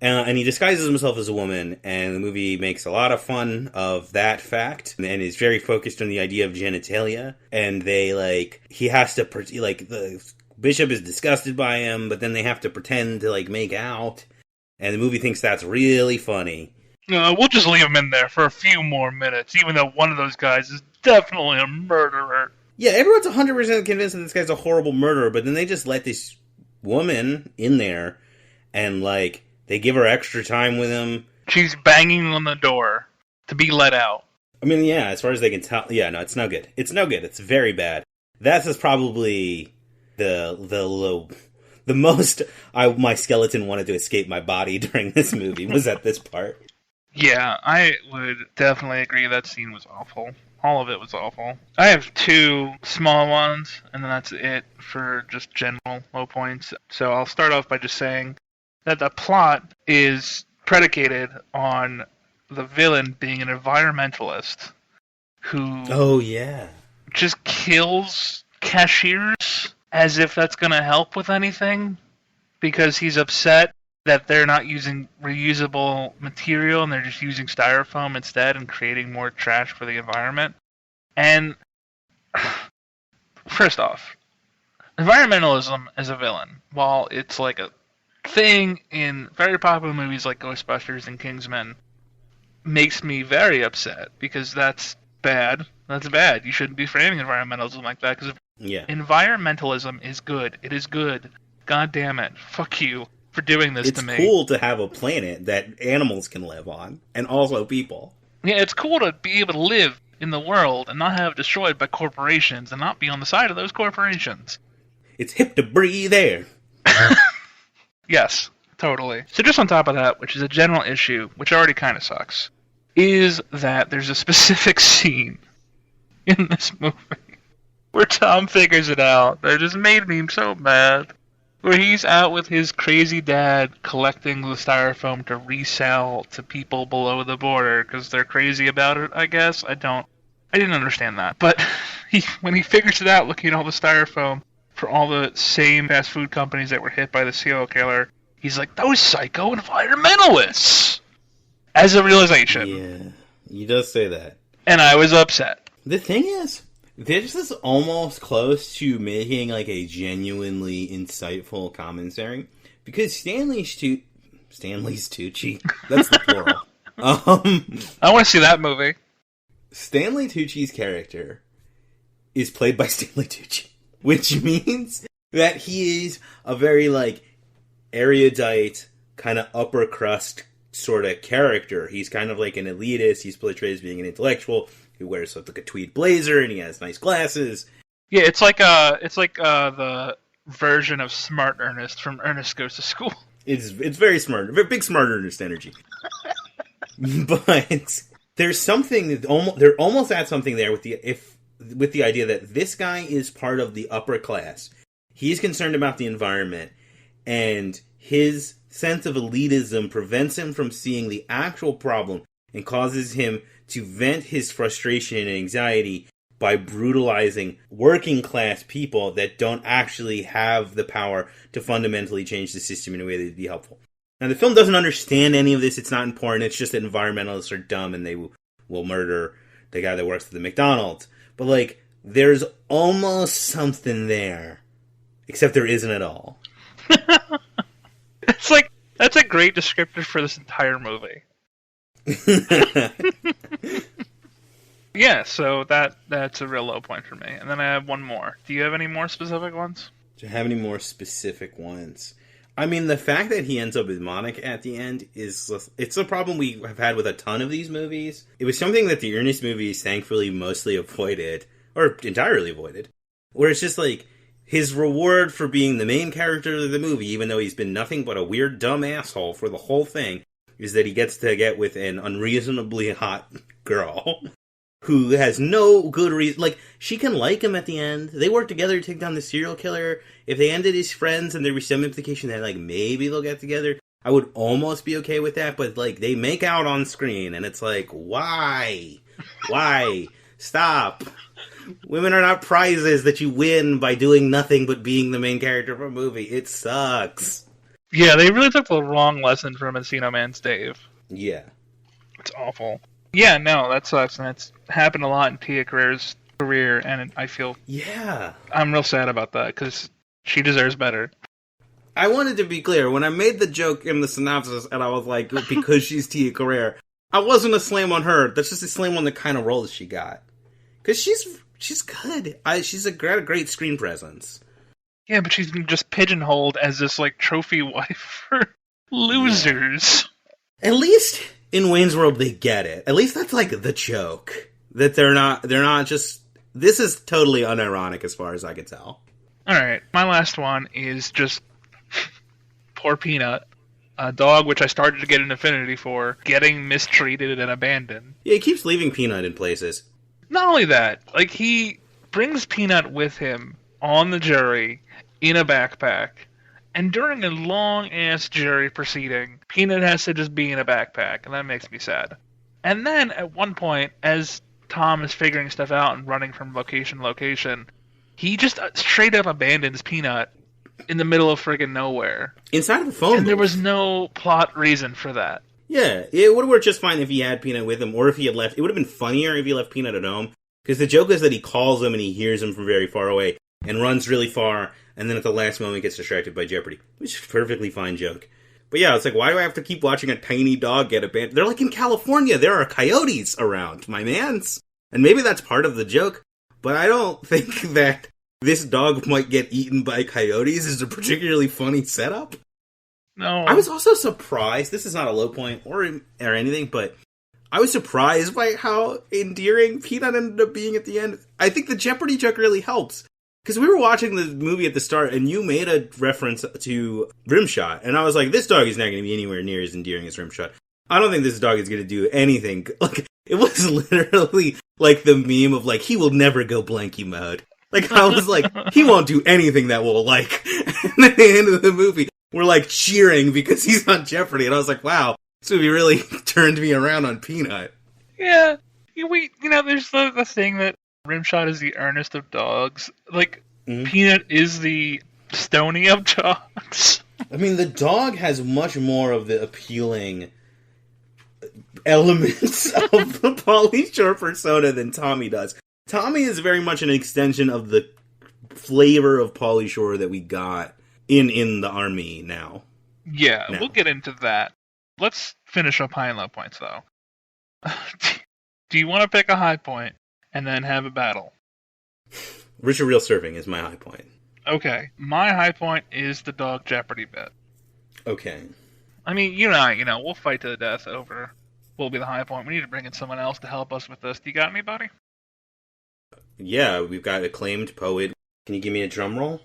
And he disguises himself as a woman, and the movie makes a lot of fun of that fact, and is very focused on the idea of genitalia, and they, like, he has to, like, the Bishop is disgusted by him, but then they have to pretend to, like, make out, and the movie thinks that's really funny. We'll just leave him in there for a few more minutes, even though one of those guys is definitely a murderer. Yeah, everyone's 100% convinced that this guy's a horrible murderer, but then they just let this woman in there, and, like, they give her extra time with him. She's banging on the door to be let out. I mean, yeah, as far as they can tell, yeah, no, it's no good. It's no good. It's very bad. That is probably the most my skeleton wanted to escape my body during this movie was at this part. Yeah, I would definitely agree that scene was awful. All of it was awful. I have two small ones, and then that's it for just general low points. So I'll start off by just saying that the plot is predicated on the villain being an environmentalist who just kills cashiers as if that's going to help with anything, because he's upset that they're not using reusable material and they're just using styrofoam instead and creating more trash for the environment. And first off, environmentalism as a villain, while it's like a thing in very popular movies like Ghostbusters and Kingsman, makes me very upset, because that's bad. That's bad. You shouldn't be framing environmentalism like that, because environmentalism is good. It is good. God damn it. Fuck you for doing this to me. It's cool to have a planet that animals can live on, and also people. Yeah, it's cool to be able to live in the world and not have it destroyed by corporations and not be on the side of those corporations. It's hip to breathe air. Yes, totally. So just on top of that, which is a general issue, which already kind of sucks, is that there's a specific scene in this movie where Tom figures it out that just made me so mad. Where he's out with his crazy dad collecting the styrofoam to resell to people below the border because they're crazy about it, I guess. I didn't understand that. But when he figures it out, looking at all the styrofoam for all the same fast food companies that were hit by the serial killer, he's like, those psycho environmentalists! As a realization. Yeah, he does say that. And I was upset. The thing is, this is almost close to making, like, a genuinely insightful commentary, because Stanley's Tucci, that's the plural. I want to see that movie. Stanley Tucci's character is played by Stanley Tucci, which means that he is a very, like, erudite, kind of upper crust sort of character. He's kind of like an elitist. He's portrayed as being an intellectual who wears like a tweed blazer and he has nice glasses. Yeah, it's like the version of Smart Ernest from Ernest Goes to School. It's very smart, very big Smart Ernest energy. But there's something they're almost at something there with the idea that this guy is part of the upper class. He's concerned about the environment, and his sense of elitism prevents him from seeing the actual problem and causes him to vent his frustration and anxiety by brutalizing working class people that don't actually have the power to fundamentally change the system in a way that would be helpful. Now, the film doesn't understand any of this. It's not important. It's just that environmentalists are dumb and they will murder the guy that works at the McDonald's. But, like, there's almost something there. Except there isn't at all. It's like, that's a great descriptor for this entire movie. Yeah, so that's a real low point for me. And then I have one more. Do you have any more specific ones? Do you have any more specific ones? I mean, the fact that he ends up with Monica at the end it's a problem we have had with a ton of these movies. It was something that the Ernest movies thankfully mostly avoided, or entirely avoided, where it's just like, his reward for being the main character of the movie, even though he's been nothing but a weird, dumb asshole for the whole thing, is that he gets to get with an unreasonably hot girl who has no good reason. Like, she can like him at the end. They work together to take down the serial killer. If they ended as friends and there was some implication that, like, maybe they'll get together, I would almost be okay with that. But, like, they make out on screen, and it's like, why? Why? Stop. Women are not prizes that you win by doing nothing but being the main character of a movie. It sucks. Yeah, they really took the wrong lesson from Encino Man's Dave. Yeah. It's awful. Yeah, no, that sucks, and it's happened a lot in Tia Carrere's career, and I feel... Yeah. I'm real sad about that, because she deserves better. I wanted to be clear, when I made the joke in the synopsis, and I was like, because she's Tia Carrere, I wasn't a slam on her. That's just a slam on the kind of roles she got. Because she's good. She's a great screen presence. Yeah, but she's been just pigeonholed as this, like, trophy wife for losers. Yeah. At least in Wayne's World they get it. At least that's, like, the joke. That they're not just... This is totally unironic as far as I can tell. Alright, my last one is just... Poor Peanut. A dog which I started to get an affinity for, getting mistreated and abandoned. Yeah, he keeps leaving Peanut in places. Not only that, like, he brings Peanut with him on the jury in a backpack, and during a long-ass jury proceeding, Peanut has to just be in a backpack, and that makes me sad. And then, at one point, as Tom is figuring stuff out and running from location to location, he just straight up abandons Peanut in the middle of friggin' nowhere. Inside of a phone And there booth. was no plot reason for that. Yeah, it would have worked just fine if he had Peanut with him, or if he had left. It would have been funnier if he left Peanut at home, because the joke is that he calls him and he hears him from very far away, and runs really far, and then at the last moment gets distracted by Jeopardy. Which is a perfectly fine joke. But yeah, it's like, why do I have to keep watching a tiny dog get abandoned? They're like in California, there are coyotes around, my mans. And maybe that's part of the joke, but I don't think that this dog might get eaten by coyotes is a particularly funny setup. No. I was also surprised, this is not a low point or anything, but I was surprised by how endearing Peanut ended up being at the end. I think the Jeopardy joke really helps. Because we were watching the movie at the start, and you made a reference to Rimshot, and I was like, this dog is not going to be anywhere near as endearing as Rimshot. I don't think this dog is going to do anything. Like, it was literally like the meme of, like, he will never go blanky mode. Like, I was like, he won't do anything that will, like, and at the end of the movie, we're, like, cheering because he's on Jeopardy, and I was like, wow, this movie really turned me around on Peanut. Yeah. There's the thing that Rimshot is the earnest of dogs. Like, Peanut is the Stony of dogs. I mean, the dog has much more of the appealing elements of the Pauly Shore persona than Tommy does. Tommy is very much an extension of the flavor of Pauly Shore that we got in the army now. Yeah, we'll get into that. Let's finish up high and low points, though. Do you want to pick a high point and then have a battle? Richard Real Surfing is my high point. Okay, my high point is the dog Jeopardy bit. Okay. I mean, you and I, we'll fight to the death over what will be the high point. We need to bring in someone else to help us with this. Do you got anybody? Yeah, we've got acclaimed poet. Can you give me a drum roll?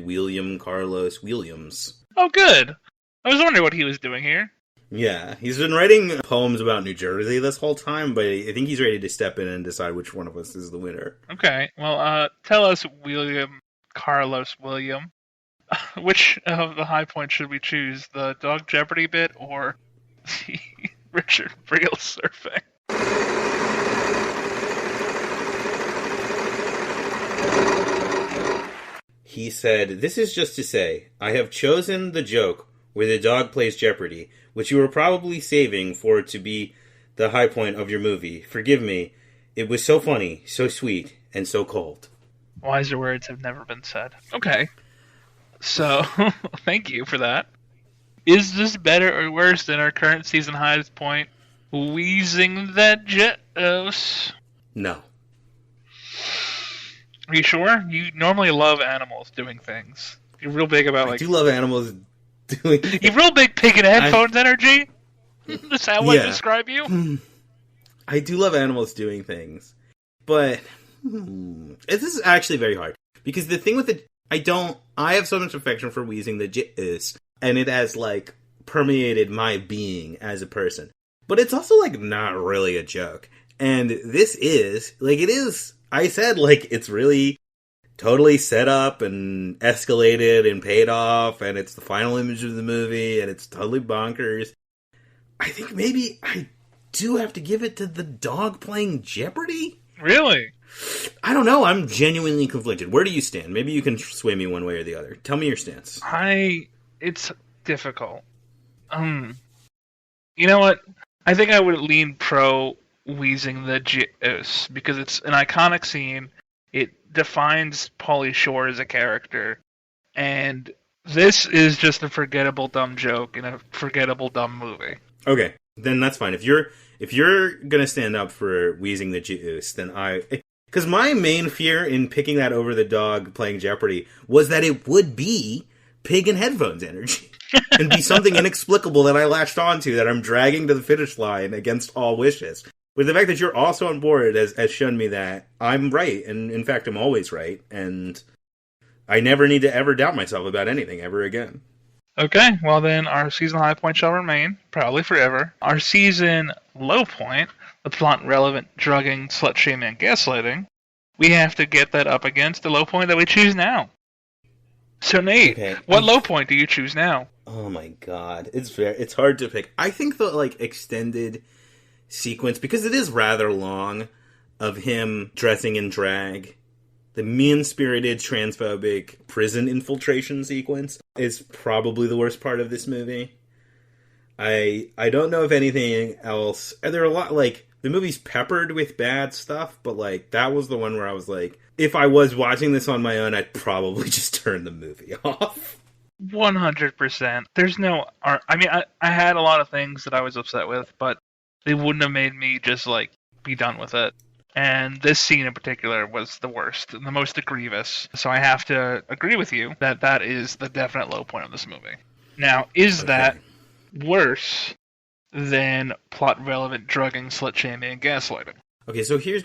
William Carlos Williams. Oh, good. I was wondering what he was doing here. Yeah, he's been writing poems about New Jersey this whole time, but I think he's ready to step in and decide which one of us is the winner. Okay, well, tell us, William Carlos William. Which of the high points should we choose? The dog Jeopardy bit or the Richard Breel surfing? He said, "This is just to say, I have chosen the joke where the dog plays Jeopardy, which you were probably saving for it to be the high point of your movie. Forgive me. It was so funny, so sweet, and so cold." Wiser words have never been said. Okay. So, thank you for that. Is this better or worse than our current season highest point, Wheezing That Jetos? No. Are you sure? You normally love animals doing things. You're real big about, I do love animals doing things. You're real big pig in headphones energy? That's how I describe you? I do love animals doing things. But this is actually very hard. Because the thing with it, I have so much affection for Wheezing the Jizz, and it has, like, permeated my being as a person. But it's also, like, not really a joke. And this is, like, it is, I said, like, it's really totally set up and escalated and paid off, and it's the final image of the movie, and it's totally bonkers. I think maybe I do have to give it to the dog playing Jeopardy? Really? I don't know. I'm genuinely conflicted. Where do you stand? Maybe you can sway me one way or the other. Tell me your stance. It's difficult. You know what? I think I would lean pro Wheezing the Jizz, because it's an iconic scene. It defines Pauly Shore as a character. And this is just a forgettable dumb joke in a forgettable dumb movie. Okay, then that's fine. If you're gonna stand up for Wheezing the Jizz, then because my main fear in picking that over the dog playing Jeopardy was that it would be pig in headphones energy. And be something inexplicable that I latched onto that I'm dragging to the finish line against all wishes. But the fact that you're also on board has shown me that I'm right, and in fact I'm always right, and I never need to ever doubt myself about anything ever again. Okay, well then our season high point shall remain, probably forever. Our season low point, the plot-relevant drugging, slut-shaming, and gaslighting, we have to get that up against the low point that we choose now. So Nate, okay. What low point do you choose now? Oh my god, it's hard to pick. I think the extended sequence, because it is rather long, of him dressing in drag, the mean-spirited, transphobic prison infiltration sequence is probably the worst part of this movie. I don't know if anything else. There are a lot, the movie's peppered with bad stuff, but that was the one where I was like, if I was watching this on my own, I'd probably just turn the movie off. 100%. There's no... I mean, I had a lot of things that I was upset with, but they wouldn't have made me just, be done with it. And this scene in particular was the worst, the most grievous. So I have to agree with you that that is the definite low point of this movie. Now, is that worse than plot-relevant drugging, slut-shaming, and gaslighting? Okay, so here's...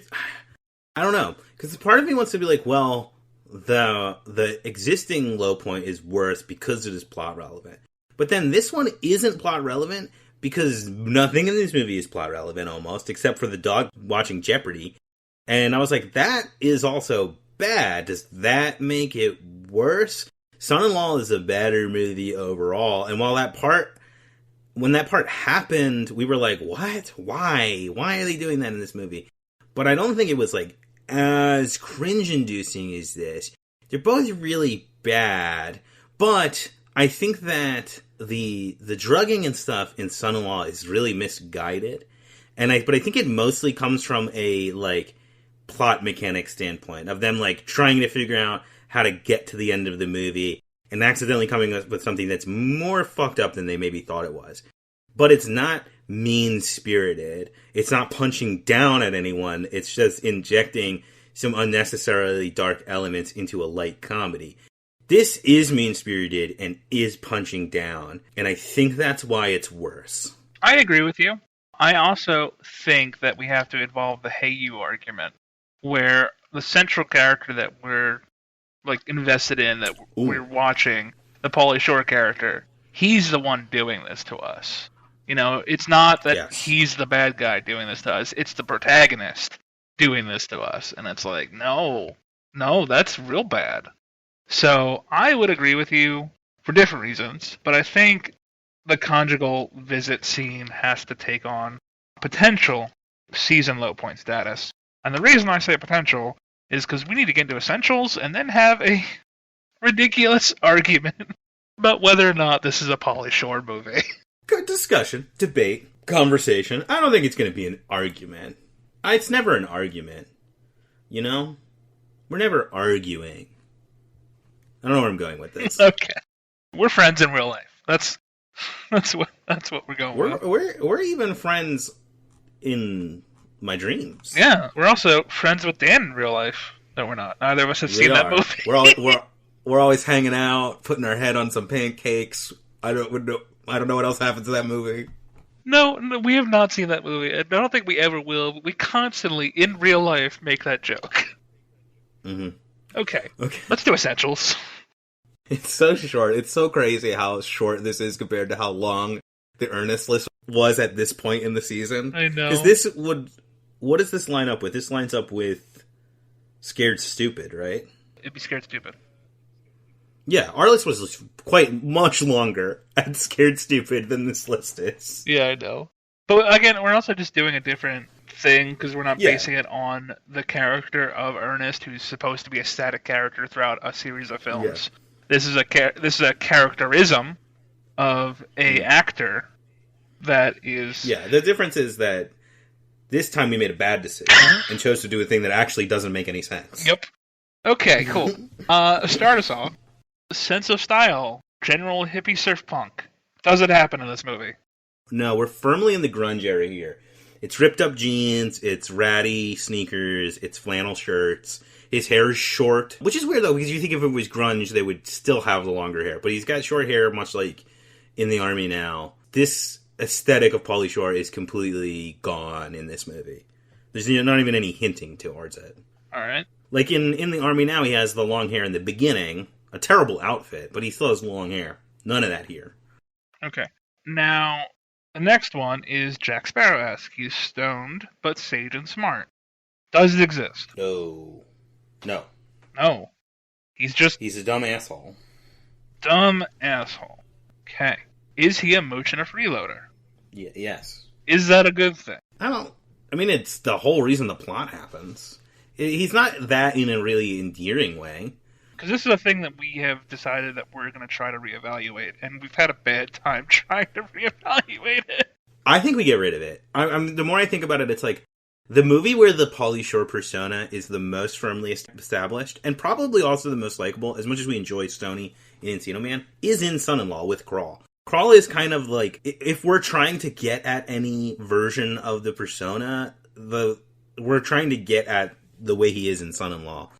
I don't know. Because part of me wants to be like, well, the existing low point is worse because it is plot-relevant. But then this one isn't plot-relevant because nothing in this movie is plot-relevant, almost, except for the dog watching Jeopardy. And I was like, that is also bad. Does that make it worse? Son-in-Law is a better movie overall. And while when that part happened, we were like, what? Why? Why are they doing that in this movie? But I don't think it was, as cringe-inducing as this. They're both really bad. But I think that the drugging and stuff in Son-in-Law is really misguided. But I think it mostly comes from a, plot mechanic standpoint of them, trying to figure out how to get to the end of the movie and accidentally coming up with something that's more fucked up than they maybe thought it was. But it's not mean-spirited. It's not punching down at anyone. It's just injecting some unnecessarily dark elements into a light comedy. This is mean-spirited and is punching down, and I think that's why it's worse. I agree with you. I also think that we have to involve the hey you argument, where the central character that we're invested in, that we're watching, the Pauly Shore character, he's the one doing this to us. It's not that he's the bad guy doing this to us, it's the protagonist doing this to us. And it's no, that's real bad. So I would agree with you for different reasons, but I think the conjugal visit scene has to take on potential season low point status. And the reason I say potential is because we need to get into essentials and then have a ridiculous argument about whether or not this is a Pauly Shore movie. Good discussion, debate, conversation. I don't think it's going to be an argument. It's never an argument. You know? We're never arguing. I don't know where I'm going with this. Okay. We're friends in real life. That's what we're going with. We're even friends in my dreams. Yeah, we're also friends with Dan in real life. No, we're not. Neither of us have seen that movie. We're always hanging out, putting our head on some pancakes. I don't know what else happens in that movie. No, we have not seen that movie. I don't think we ever will. But we constantly, in real life, make that joke. Mm-hmm. Okay. Let's do essentials. It's so short. It's so crazy how short this is compared to how long the Ernest list was at this point in the season. I know. Because what does this line up with? This lines up with Scared Stupid, right? It'd be Scared Stupid. Yeah, our list was quite much longer at Scared Stupid than this list is. Yeah, I know. But again, we're also just doing a different thing because we're not basing it on the character of Ernest, who's supposed to be a static character throughout a series of films. Yeah. This is a characterism of a actor that is... Yeah, the difference is that this time we made a bad decision and chose to do a thing that actually doesn't make any sense. Yep. Okay, cool. Start us off. Sense of style. General hippie surf punk. Does it happen in this movie? No, we're firmly in the grunge era here. It's ripped up jeans, it's ratty sneakers, it's flannel shirts. His hair is short, which is weird though, because you think if it was grunge, they would still have the longer hair. But he's got short hair, much like in the army now. This aesthetic of Pauly Shore is completely gone in this movie. There's not even any hinting towards it. All right. Like in the army now, he has the long hair in the beginning. A terrible outfit, but he still has long hair. None of that here. Okay. Now, the next one is Jack Sparrow-esque. He's stoned, but sage and smart. Does it exist? No. He's a dumb asshole. Dumb asshole. Okay. Is he a mooch and a freeloader? Yes. Is that a good thing? It's the whole reason the plot happens. He's not that in a really endearing way. Because this is a thing that we have decided that we're going to try to reevaluate, and we've had a bad time trying to reevaluate it. I think we get rid of it. The more I think about it, it's like the movie where the Pauly Shore persona is the most firmly established, and probably also the most likable, as much as we enjoy Stoney in Encino Man, is in Son-in-Law with Crawl. Crawl is kind of like, if we're trying to get at any version of the persona, we're trying to get at the way he is in Son-in-Law.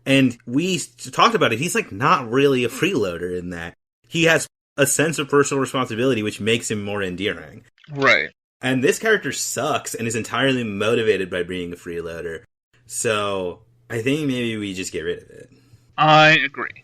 And we talked about it. He's like not really a freeloader in that. He has a sense of personal responsibility, which makes him more endearing. Right. And this character sucks and is entirely motivated by being a freeloader. So I think maybe we just get rid of it. I agree.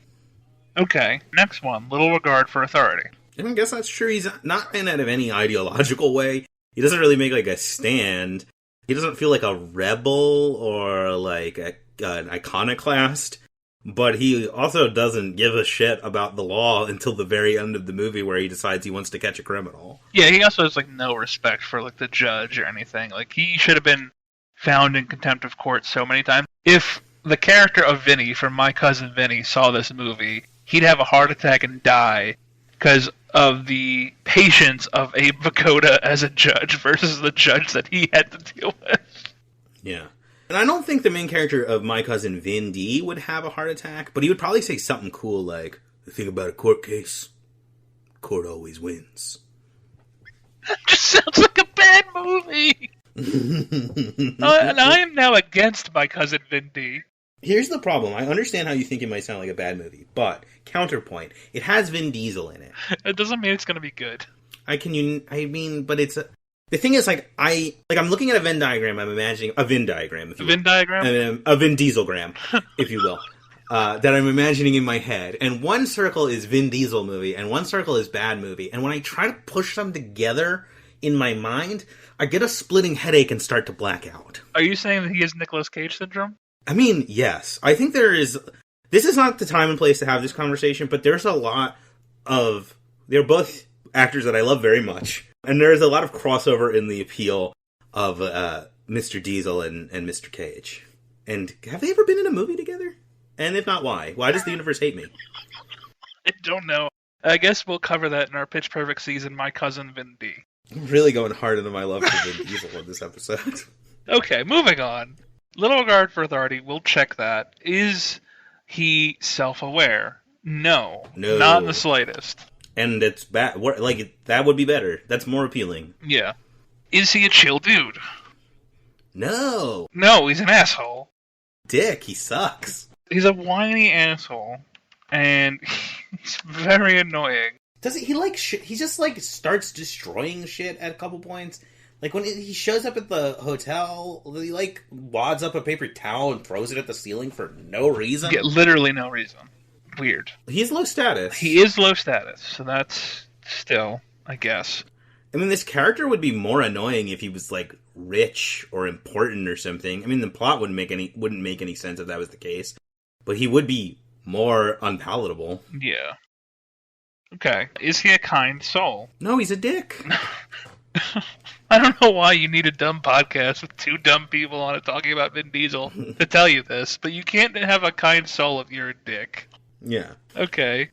Okay, next one. Little regard for authority. I guess that's true. He's not in out of any ideological way. He doesn't really make like a stand. He doesn't feel like a rebel or like an iconoclast, but he also doesn't give a shit about the law until the very end of the movie where he decides he wants to catch a criminal. Yeah, he also has like no respect for like the judge or anything. Like he should have been found in contempt of court so many times. If the character of Vinnie from My Cousin Vinny saw this movie, he'd have a heart attack and die because of the patience of Abe Vigoda as a judge versus the judge that he had to deal with. Yeah. And I don't think the main character of My Cousin Vinny would have a heart attack, but he would probably say something cool like, the thing about a court case, court always wins. That just sounds like a bad movie! And I am now against My Cousin Vinny. Here's the problem. I understand how you think it might sound like a bad movie, but, counterpoint, it has Vin Diesel in it. It doesn't mean it's going to be good. But it's... The thing is, I'm looking at a Venn diagram, I'm imagining... A Venn diagram, if you will. A Venn diagram? A Vin Dieselgram, if you will. That I'm imagining in my head. And one circle is Vin Diesel movie, and one circle is bad movie. And when I try to push them together in my mind, I get a splitting headache and start to black out. Are you saying that he has Nicolas Cage syndrome? Yes. I think there is This is not the time and place to have this conversation, but there's a lot of... They're both actors that I love very much. And there's a lot of crossover in the appeal of Mr. Diesel and Mr. Cage. And have they ever been in a movie together? And if not, why? Why does the universe hate me? I don't know. I guess we'll cover that in our Pitch Perfect season, My Cousin Vin D. I'm really going hard into my love for Vin Diesel in this episode. Okay, moving on. Little regard for authority, we'll check that. Is he self-aware? No. Not in the slightest. And it's bad. Like, that would be better. That's more appealing. Yeah. Is he a chill dude? No. No, he's an asshole. Dick, he sucks. He's a whiny asshole. And he's very annoying. Does he like shit? He just like starts destroying shit at a couple points. Like when he shows up at the hotel, he like wads up a paper towel and throws it at the ceiling for no reason. Yeah, literally no reason. Weird. He's low status. He is low status, so that's still, I guess. I mean, this character would be more annoying if he was like rich or important or something. I mean, the plot wouldn't make any sense if that was the case. But he would be more unpalatable. Yeah. Okay. Is he a kind soul? No, he's a dick. I don't know why you need a dumb podcast with two dumb people on it talking about Vin Diesel to tell you this, but you can't have a kind soul if you're a dick. Yeah. Okay.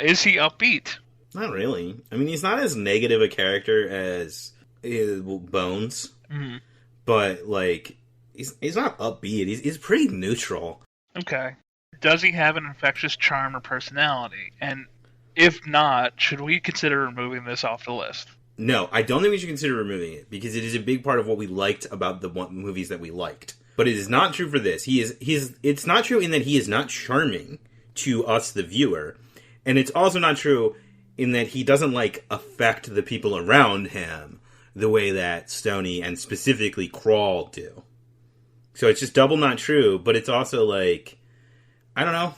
Is he upbeat? Not really. I mean, he's not as negative a character as Bones, but like he's not upbeat. He's pretty neutral. Okay. Does he have an infectious charm or personality? And if not, should we consider removing this off the list? No, I don't think we should consider removing it, because it is a big part of what we liked about the movies that we liked. But it is not true for this. It's not true in that he is not charming to us, the viewer. And it's also not true in that he doesn't, like, affect the people around him the way that Stoney and specifically Crawl do. So it's just double not true, but it's also, like, I don't know.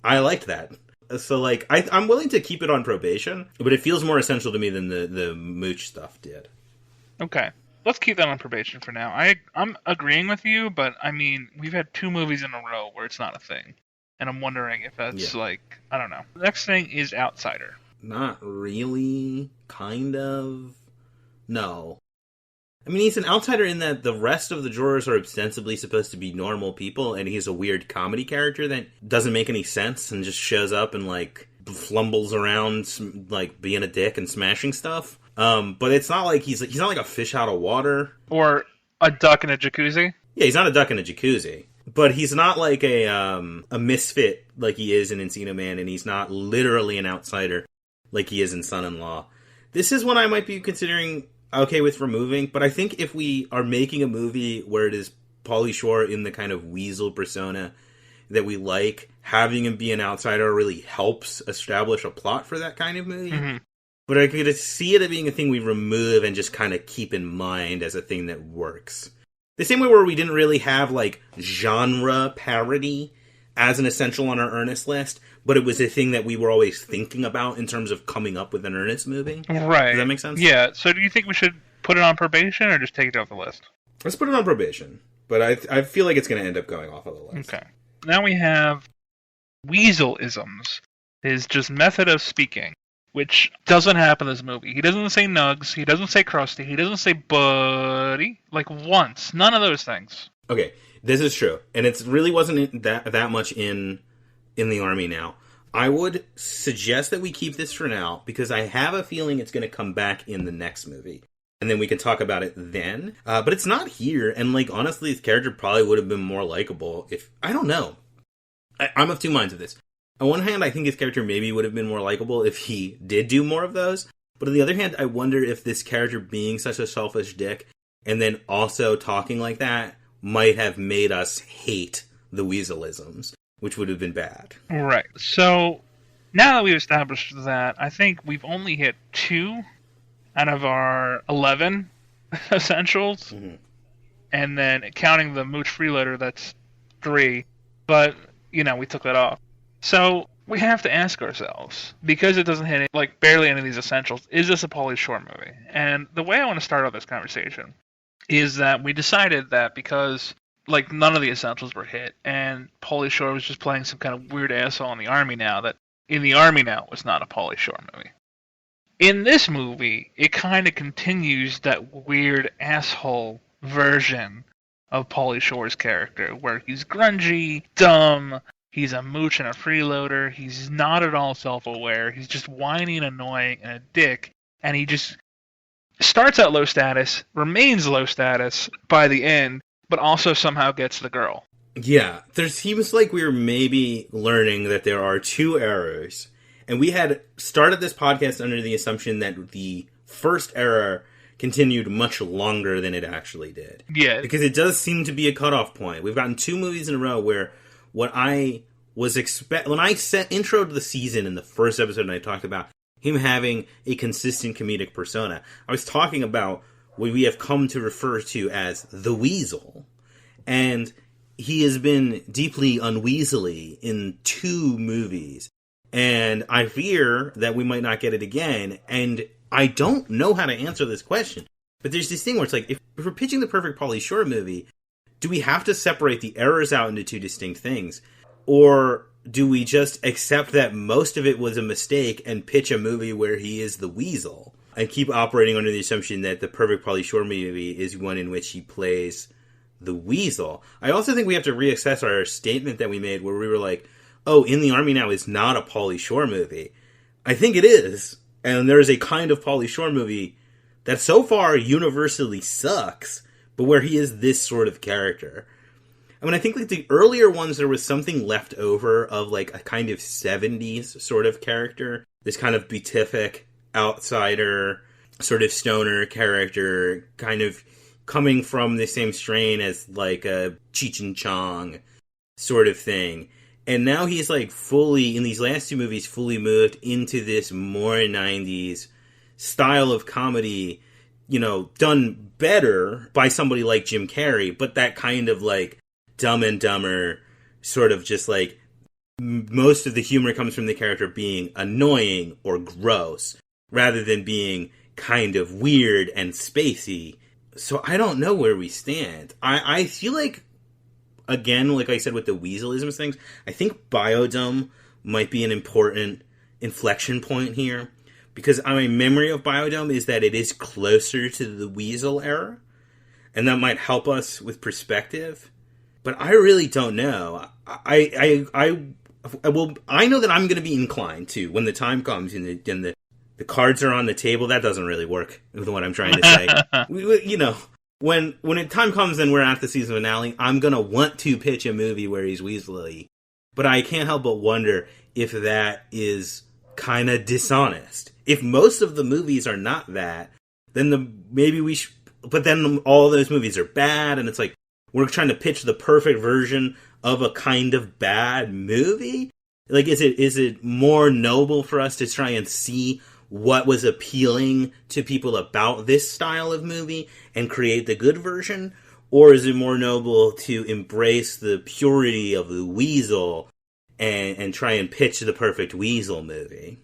I liked that. So, like, I'm willing to keep it on probation, but it feels more essential to me than the Mooch stuff did. Okay. Let's keep that on probation for now. I'm agreeing with you, but, I mean, we've had 2 movies in a row where it's not a thing. And I'm wondering if that's, like, I don't know. The next thing is Outsider. Not really. Kind of. No. I mean, he's an outsider in that the rest of the jurors are ostensibly supposed to be normal people, and he's a weird comedy character that doesn't make any sense and just shows up and, like, flumbles around, like, being a dick and smashing stuff. But it's not like he's not like a fish out of water. Or a duck in a jacuzzi? Yeah, he's not a duck in a jacuzzi. But he's not like a misfit like he is in Encino Man, and he's not literally an outsider like he is in Son-in-Law. This is one I might be considering okay with removing, but I think if we are making a movie where it is Pauly Shore in the kind of weasel persona that we like, having him be an outsider really helps establish a plot for that kind of movie. Mm-hmm. But I could see it being a thing we remove and just kind of keep in mind as a thing that works. The same way where we didn't really have, like, genre parody as an essential on our Ernest list, but it was a thing that we were always thinking about in terms of coming up with an Ernest movie. Right. Does that make sense? Yeah. So do you think we should put it on probation or just take it off the list? Let's put it on probation. But I feel like it's going to end up going off of the list. Okay. Now we have Weasel-isms. Is just method of speaking, which doesn't happen in this movie. He doesn't say nugs, he doesn't say crusty, he doesn't say buddy, like once. None of those things. Okay, this is true. And it really wasn't that much in the Army now. I would suggest that we keep this for now, because I have a feeling it's going to come back in the next movie. And then we can talk about it then. But it's not here, and, like, honestly, his character probably would have been more likable if... I don't know. I'm of two minds of this. On one hand, I think his character maybe would have been more likable if he did do more of those. But on the other hand, I wonder if this character being such a selfish dick, and then also talking like that, might have made us hate the Weasel-isms, which would have been bad. Right. So, now that we've established that, I think we've only hit 2 out of our 11 essentials. Mm-hmm. And then, counting the Mooch Freeloader, that's 3. But, you know, we took that off. So, we have to ask ourselves, because it doesn't hit, like, barely any of these essentials, is this a Pauly Shore movie? And the way I want to start off this conversation is that we decided that because like none of the essentials were hit, and Pauly Shore was just playing some kind of weird asshole in the Army Now that in the Army Now was not a Pauly Shore movie. In this movie, it kind of continues that weird asshole version of Pauly Shore's character, where he's grungy, dumb, he's a mooch and a freeloader, he's not at all self-aware, he's just whiny and annoying and a dick, and he just starts out low status, remains low status by the end, but also somehow gets the girl. Yeah, there seems like we were maybe learning that there are two eras, and we had started this podcast under the assumption that the first era continued much longer than it actually did. Yeah. Because it does seem to be a cutoff point. We've gotten 2 movies in a row where what I was when I introed the season in the first episode and I talked about him having a consistent comedic persona, I was talking about what we have come to refer to as the Weasel. And he has been deeply unweaselly in 2 movies. And I fear that we might not get it again. And I don't know how to answer this question. But there's this thing where it's like, if we're pitching the perfect Pauly Shore movie, do we have to separate the errors out into 2 distinct things? Or do we just accept that most of it was a mistake and pitch a movie where he is the Weasel? And keep operating under the assumption that the perfect Pauly Shore movie is one in which he plays the Weasel. I also think we have to reassess our statement that we made where we were like, oh, In the Army Now is not a Pauly Shore movie. I think it is. And there is a kind of Pauly Shore movie that so far universally sucks, but where he is this sort of character. I mean, I think like the earlier ones, there was something left over of like a kind of 70s sort of character. This kind of beatific outsider, sort of stoner character, kind of coming from the same strain as like a Cheech and Chong sort of thing. And now he's like fully, in these last 2 movies, fully moved into this more 90s style of comedy, you know, done better by somebody like Jim Carrey, but that kind of like Dumb and Dumber, sort of just like most of the humor comes from the character being annoying or gross, rather than being kind of weird and spacey. So I don't know where we stand. I feel like, again, like I said with the Weaselisms things, I think Biodome might be an important inflection point here. Because my memory of Biodome is that it is closer to the Weasel era. And that might help us with perspective. But I really don't know. I know that I'm going to be inclined to, when the time comes and the cards are on the table. That doesn't really work with what I'm trying to say. You know, when time comes and we're at the season finale, I'm going to want to pitch a movie where he's Weasley. But I can't help but wonder if that is kind of dishonest. If most of the movies are not that, then maybe we should... But then all those movies are bad, and it's like, we're trying to pitch the perfect version of a kind of bad movie? Like, is it more noble for us to try and see what was appealing to people about this style of movie and create the good version? Or is it more noble to embrace the purity of the Weasel and try and pitch the perfect Weasel movie?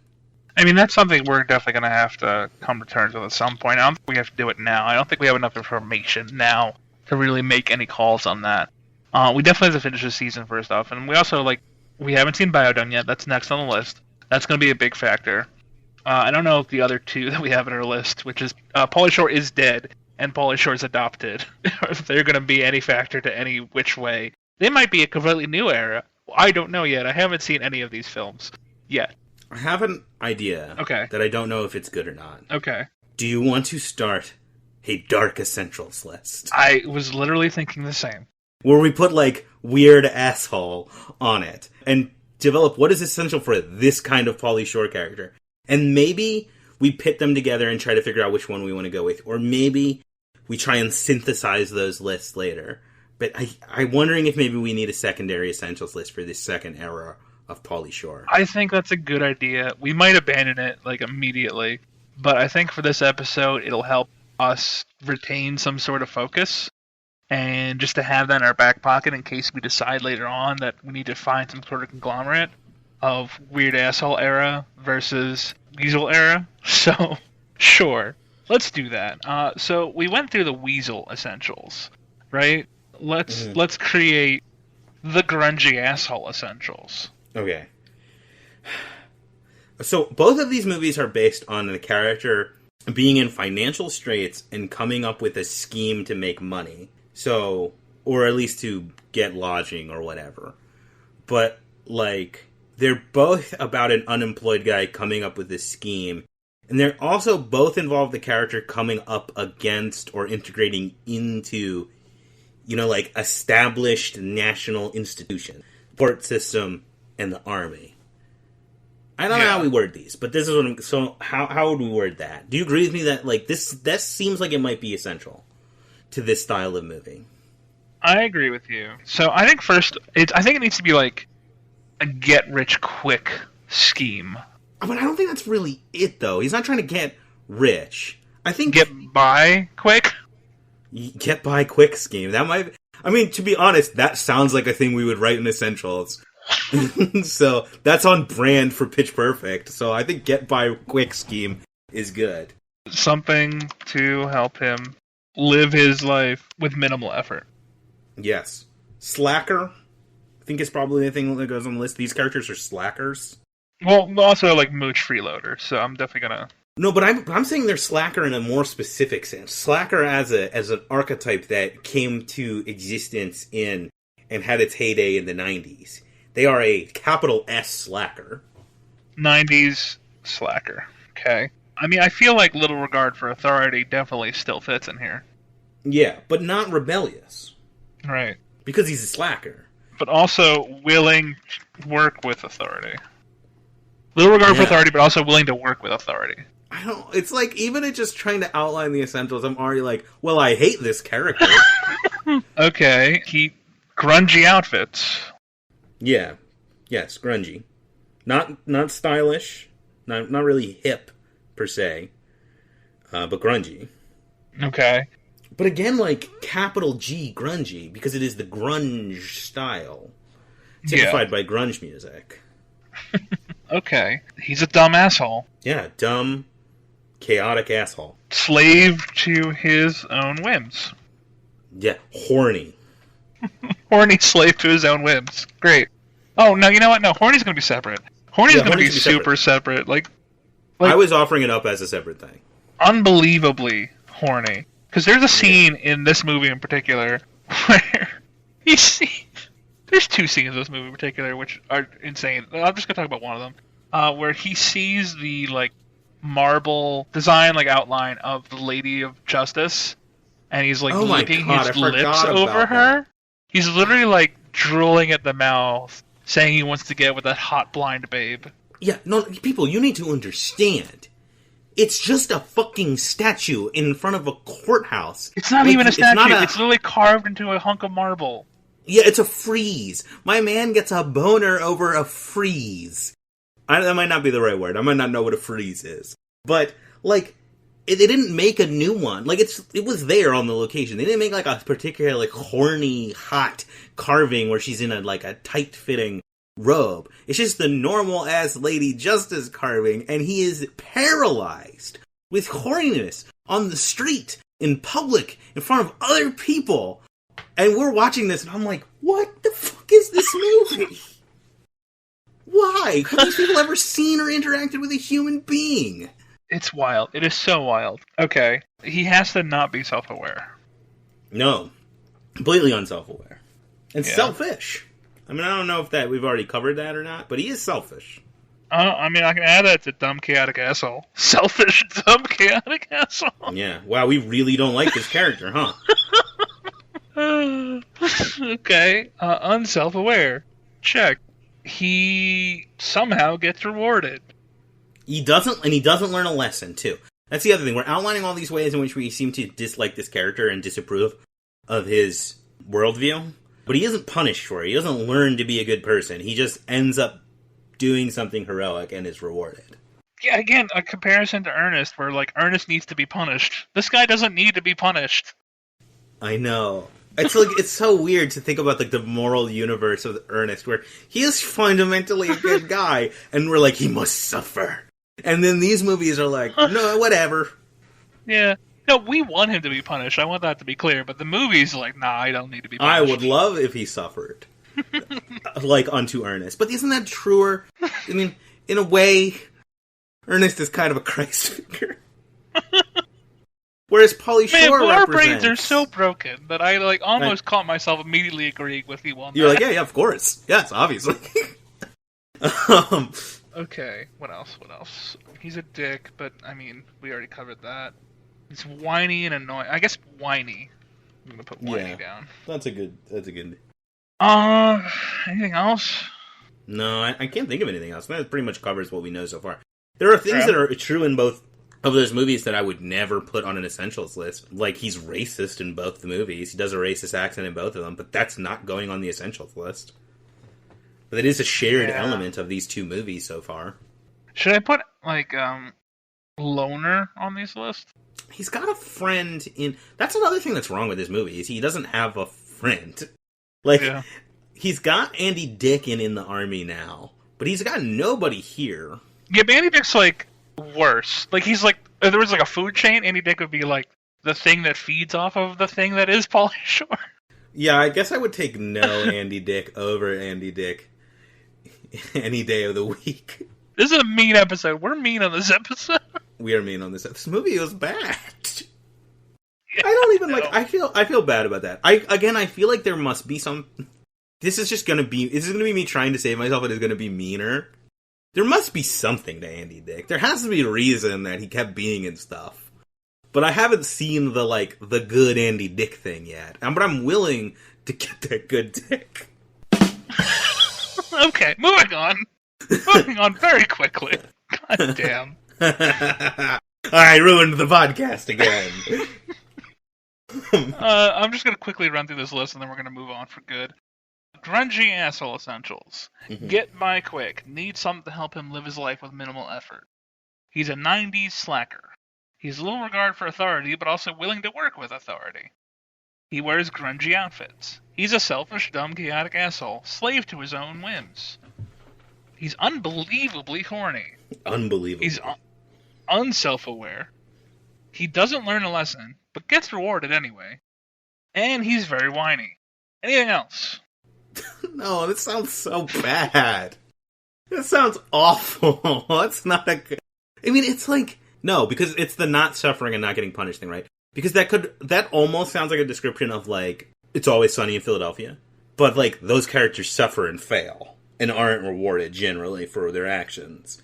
I mean, that's something we're definitely going to have to come to terms with at some point. I don't think we have to do it now. I don't think we have enough information now to really make any calls on that. We definitely have to finish the season first off. And we also, we haven't seen Biodome yet. That's next on the list. That's going to be a big factor. I don't know if the other 2 that we have on our list, which is Pauly Shore is dead and Pauly Shore's adopted, if they're going to be any factor to any which way. They might be a completely new era. I don't know yet. I haven't seen any of these films yet. I have an idea that I don't know if it's good or not. Okay. Do you want to start a Dark Essentials list? I was literally thinking the same. Where we put, weird asshole on it. And develop what is essential for this kind of Pauly Shore character. And maybe we pit them together and try to figure out which one we want to go with. Or maybe we try and synthesize those lists later. But I'm wondering if maybe we need a secondary essentials list for this second era of Pauly Shore. I think that's a good idea. We might abandon it, immediately. But I think for this episode, it'll help us retain some sort of focus. And just to have that in our back pocket in case we decide later on that we need to find some sort of conglomerate of weird asshole era versus Weasel era. So, sure. Let's do that. So we went through the Weasel essentials, right? Let's create the grungy asshole essentials. Okay. So both of these movies are based on the character being in financial straits and coming up with a scheme to make money. So, or at least to get lodging or whatever. But, like, they're both about an unemployed guy coming up with this scheme. And they're also both involve the character coming up against or integrating into, you know, like, established national institutions. Court system and the army. I don't know how we word these, but this is what I'm... So, how would we word that? Do you agree with me that, like, this seems like it might be essential to this style of movie? I agree with you. So, I think first... I think it needs to be, like, a get-rich-quick scheme. But I don't think that's really it, though. He's not trying to get rich. I think... Get by quick? Get by quick scheme. That might... I mean, to be honest, that sounds like a thing we would write in Essentials. So that's on brand for Pitch Perfect. So I think get by quick scheme is good. Something to help him live his life with minimal effort. Yes. Slacker, I think is probably the thing that goes on the list. These characters are slackers. Well, also like Mooch Freeloader, so I'm definitely gonna... No, but I'm saying they're slacker in a more specific sense. Slacker as an archetype that came to existence in and had its heyday in the 90s. They are a capital S slacker. 90s slacker. Okay. I mean, I feel like little regard for authority definitely still fits in here. Yeah, but not rebellious. Right. Because he's a slacker. But also willing to work with authority. Little regard for authority, but also willing to work with authority. I don't... It's like, even at just trying to outline the essentials, I'm already like, well, I hate this character. Okay. Grungy outfits. Yeah. Yes, grungy. Not stylish. Not really hip, per se. But grungy. Okay. But again, like, capital G, grungy, because it is the grunge style. Typified by grunge music. Okay. He's a dumb asshole. Yeah, dumb, chaotic asshole. Slave to his own whims. Yeah, horny. Horny slave to his own whims. Great. Oh, no, you know what? No, horny's going to be separate. Horny's going to be super separate. Like, I was offering it up as a separate thing. Unbelievably horny. Because there's a scene in this movie in particular where you see... There's two scenes in this movie in particular which are insane. I'm just going to talk about one of them. Where he sees the, like, marble design, like, outline of the Lady of Justice, and he's, like, licking his lips over her. He's literally, like, drooling at the mouth, saying he wants to get with that hot blind babe. Yeah, no, people, you need to understand. It's just a fucking statue in front of a courthout. It's not even a statue. It's literally carved into a hunk of marble. Yeah, it's a frieze. My man gets a boner over a frieze. That might not be the right word. I might not know what a frieze is. But, like... They didn't make a new one. Like, it was there on the location. They didn't make, like, a particular, like, horny, hot carving where she's in a tight-fitting robe. It's just the normal-ass Lady Justice carving, and he is paralyzed with horniness on the street, in public, in front of other people. And we're watching this, and I'm like, what the fuck is this movie? Why? Have these people ever seen or interacted with a human being? It's wild. It is so wild. Okay. He has to not be self-aware. No. Completely unself-aware. And selfish. I mean, I don't know if we've already covered that or not, but he is selfish. I mean, I can add that to dumb, chaotic asshole. Selfish, dumb, chaotic asshole. Yeah. Wow, we really don't like this character, huh? Okay. Unself-aware. Check. He somehow gets rewarded. He doesn't learn a lesson, too. That's the other thing. We're outlining all these ways in which we seem to dislike this character and disapprove of his worldview. But he isn't punished for it. He doesn't learn to be a good person. He just ends up doing something heroic and is rewarded. Yeah, again, a comparison to Ernest, where, like, Ernest needs to be punished. This guy doesn't need to be punished. I know. It's like, it's so weird to think about, like, the moral universe of Ernest, where he is fundamentally a good guy, and we're like, he must suffer. And then these movies are like, no, whatever. Yeah. No, we want him to be punished. I want that to be clear. But the movie's like, nah, I don't need to be I punished. would love if he suffered. Like unto Ernest. But isn't that truer? I mean, in a way, Ernest is kind of a Christ figure. Whereas Pauly Shore our represents... brains are so broken that I almost caught myself immediately agreeing with you on that. You're like, yeah, of course. Yes, obviously. Okay, what else? He's a dick, but, I mean, we already covered that. He's whiny and annoying. I guess whiny. I'm gonna put whiny down. That's a good... Anything else? No, I can't think of anything else. That pretty much covers what we know so far. There are things that are true in both of those movies that I would never put on an essentials list. Like, he's racist in both the movies. He does a racist accent in both of them, but that's not going on the essentials list. But it is a shared element of these two movies so far. Should I put, loner on these lists? He's got a friend in... That's another thing that's wrong with this movie, is he doesn't have a friend. He's got Andy Dick in the army now, but he's got nobody here. Yeah, but Andy Dick's, worse. He's if there was, a food chain, Andy Dick would be, the thing that feeds off of the thing that is Pauly Shore. Yeah, I guess I would take no Andy Dick over Andy Dick any day of the week. This is a mean episode. We're mean on this episode. We are mean on this episode. This movie was bad. I don't even I feel bad about that. I feel like there must be some... This is gonna be me trying to save myself, and it's gonna be meaner. There must be something to Andy Dick. There has to be a reason that he kept being in stuff. But I haven't seen the good Andy Dick thing yet. But I'm willing to get that good dick. Okay, moving on. Moving on very quickly. God damn. I ruined the podcast again. I'm just going to quickly run through this list and then we're going to move on for good. Grungy asshole essentials. Mm-hmm. Get by quick. Need something to help him live his life with minimal effort. He's a 90s slacker. He's little regard for authority, but also willing to work with authority. He wears grungy outfits. He's a selfish, dumb, chaotic asshole, slave to his own whims. He's unbelievably horny. Unbelievable. He's unself-aware. He doesn't learn a lesson, but gets rewarded anyway. And he's very whiny. Anything else? No, this sounds so bad. This sounds awful. That's not a good... I mean, it's no, because it's the not suffering and not getting punished thing, right? Because that almost sounds like a description of, It's Always Sunny in Philadelphia. But, those characters suffer and fail, and aren't rewarded, generally, for their actions.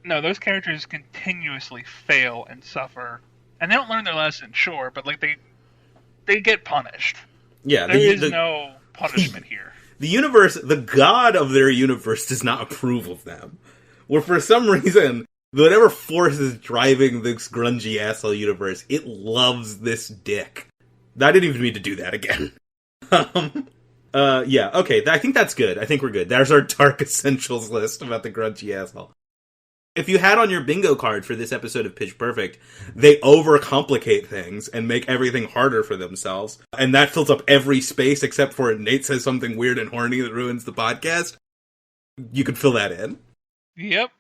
No, those characters continuously fail and suffer. And they don't learn their lesson, sure, but, they get punished. Yeah. There is no punishment here. The universe, the god of their universe does not approve of them. Where for some reason... Whatever force is driving this grungy asshole universe, it loves this dick. I didn't even mean to do that again. Yeah, okay, I think that's good. I think we're good. There's our dark essentials list about the grungy asshole. If you had on your bingo card for this episode of Pitch Perfect, they overcomplicate things and make everything harder for themselves. And that fills up every space except for Nate says something weird and horny that ruins the podcast. You could fill that in. Yep.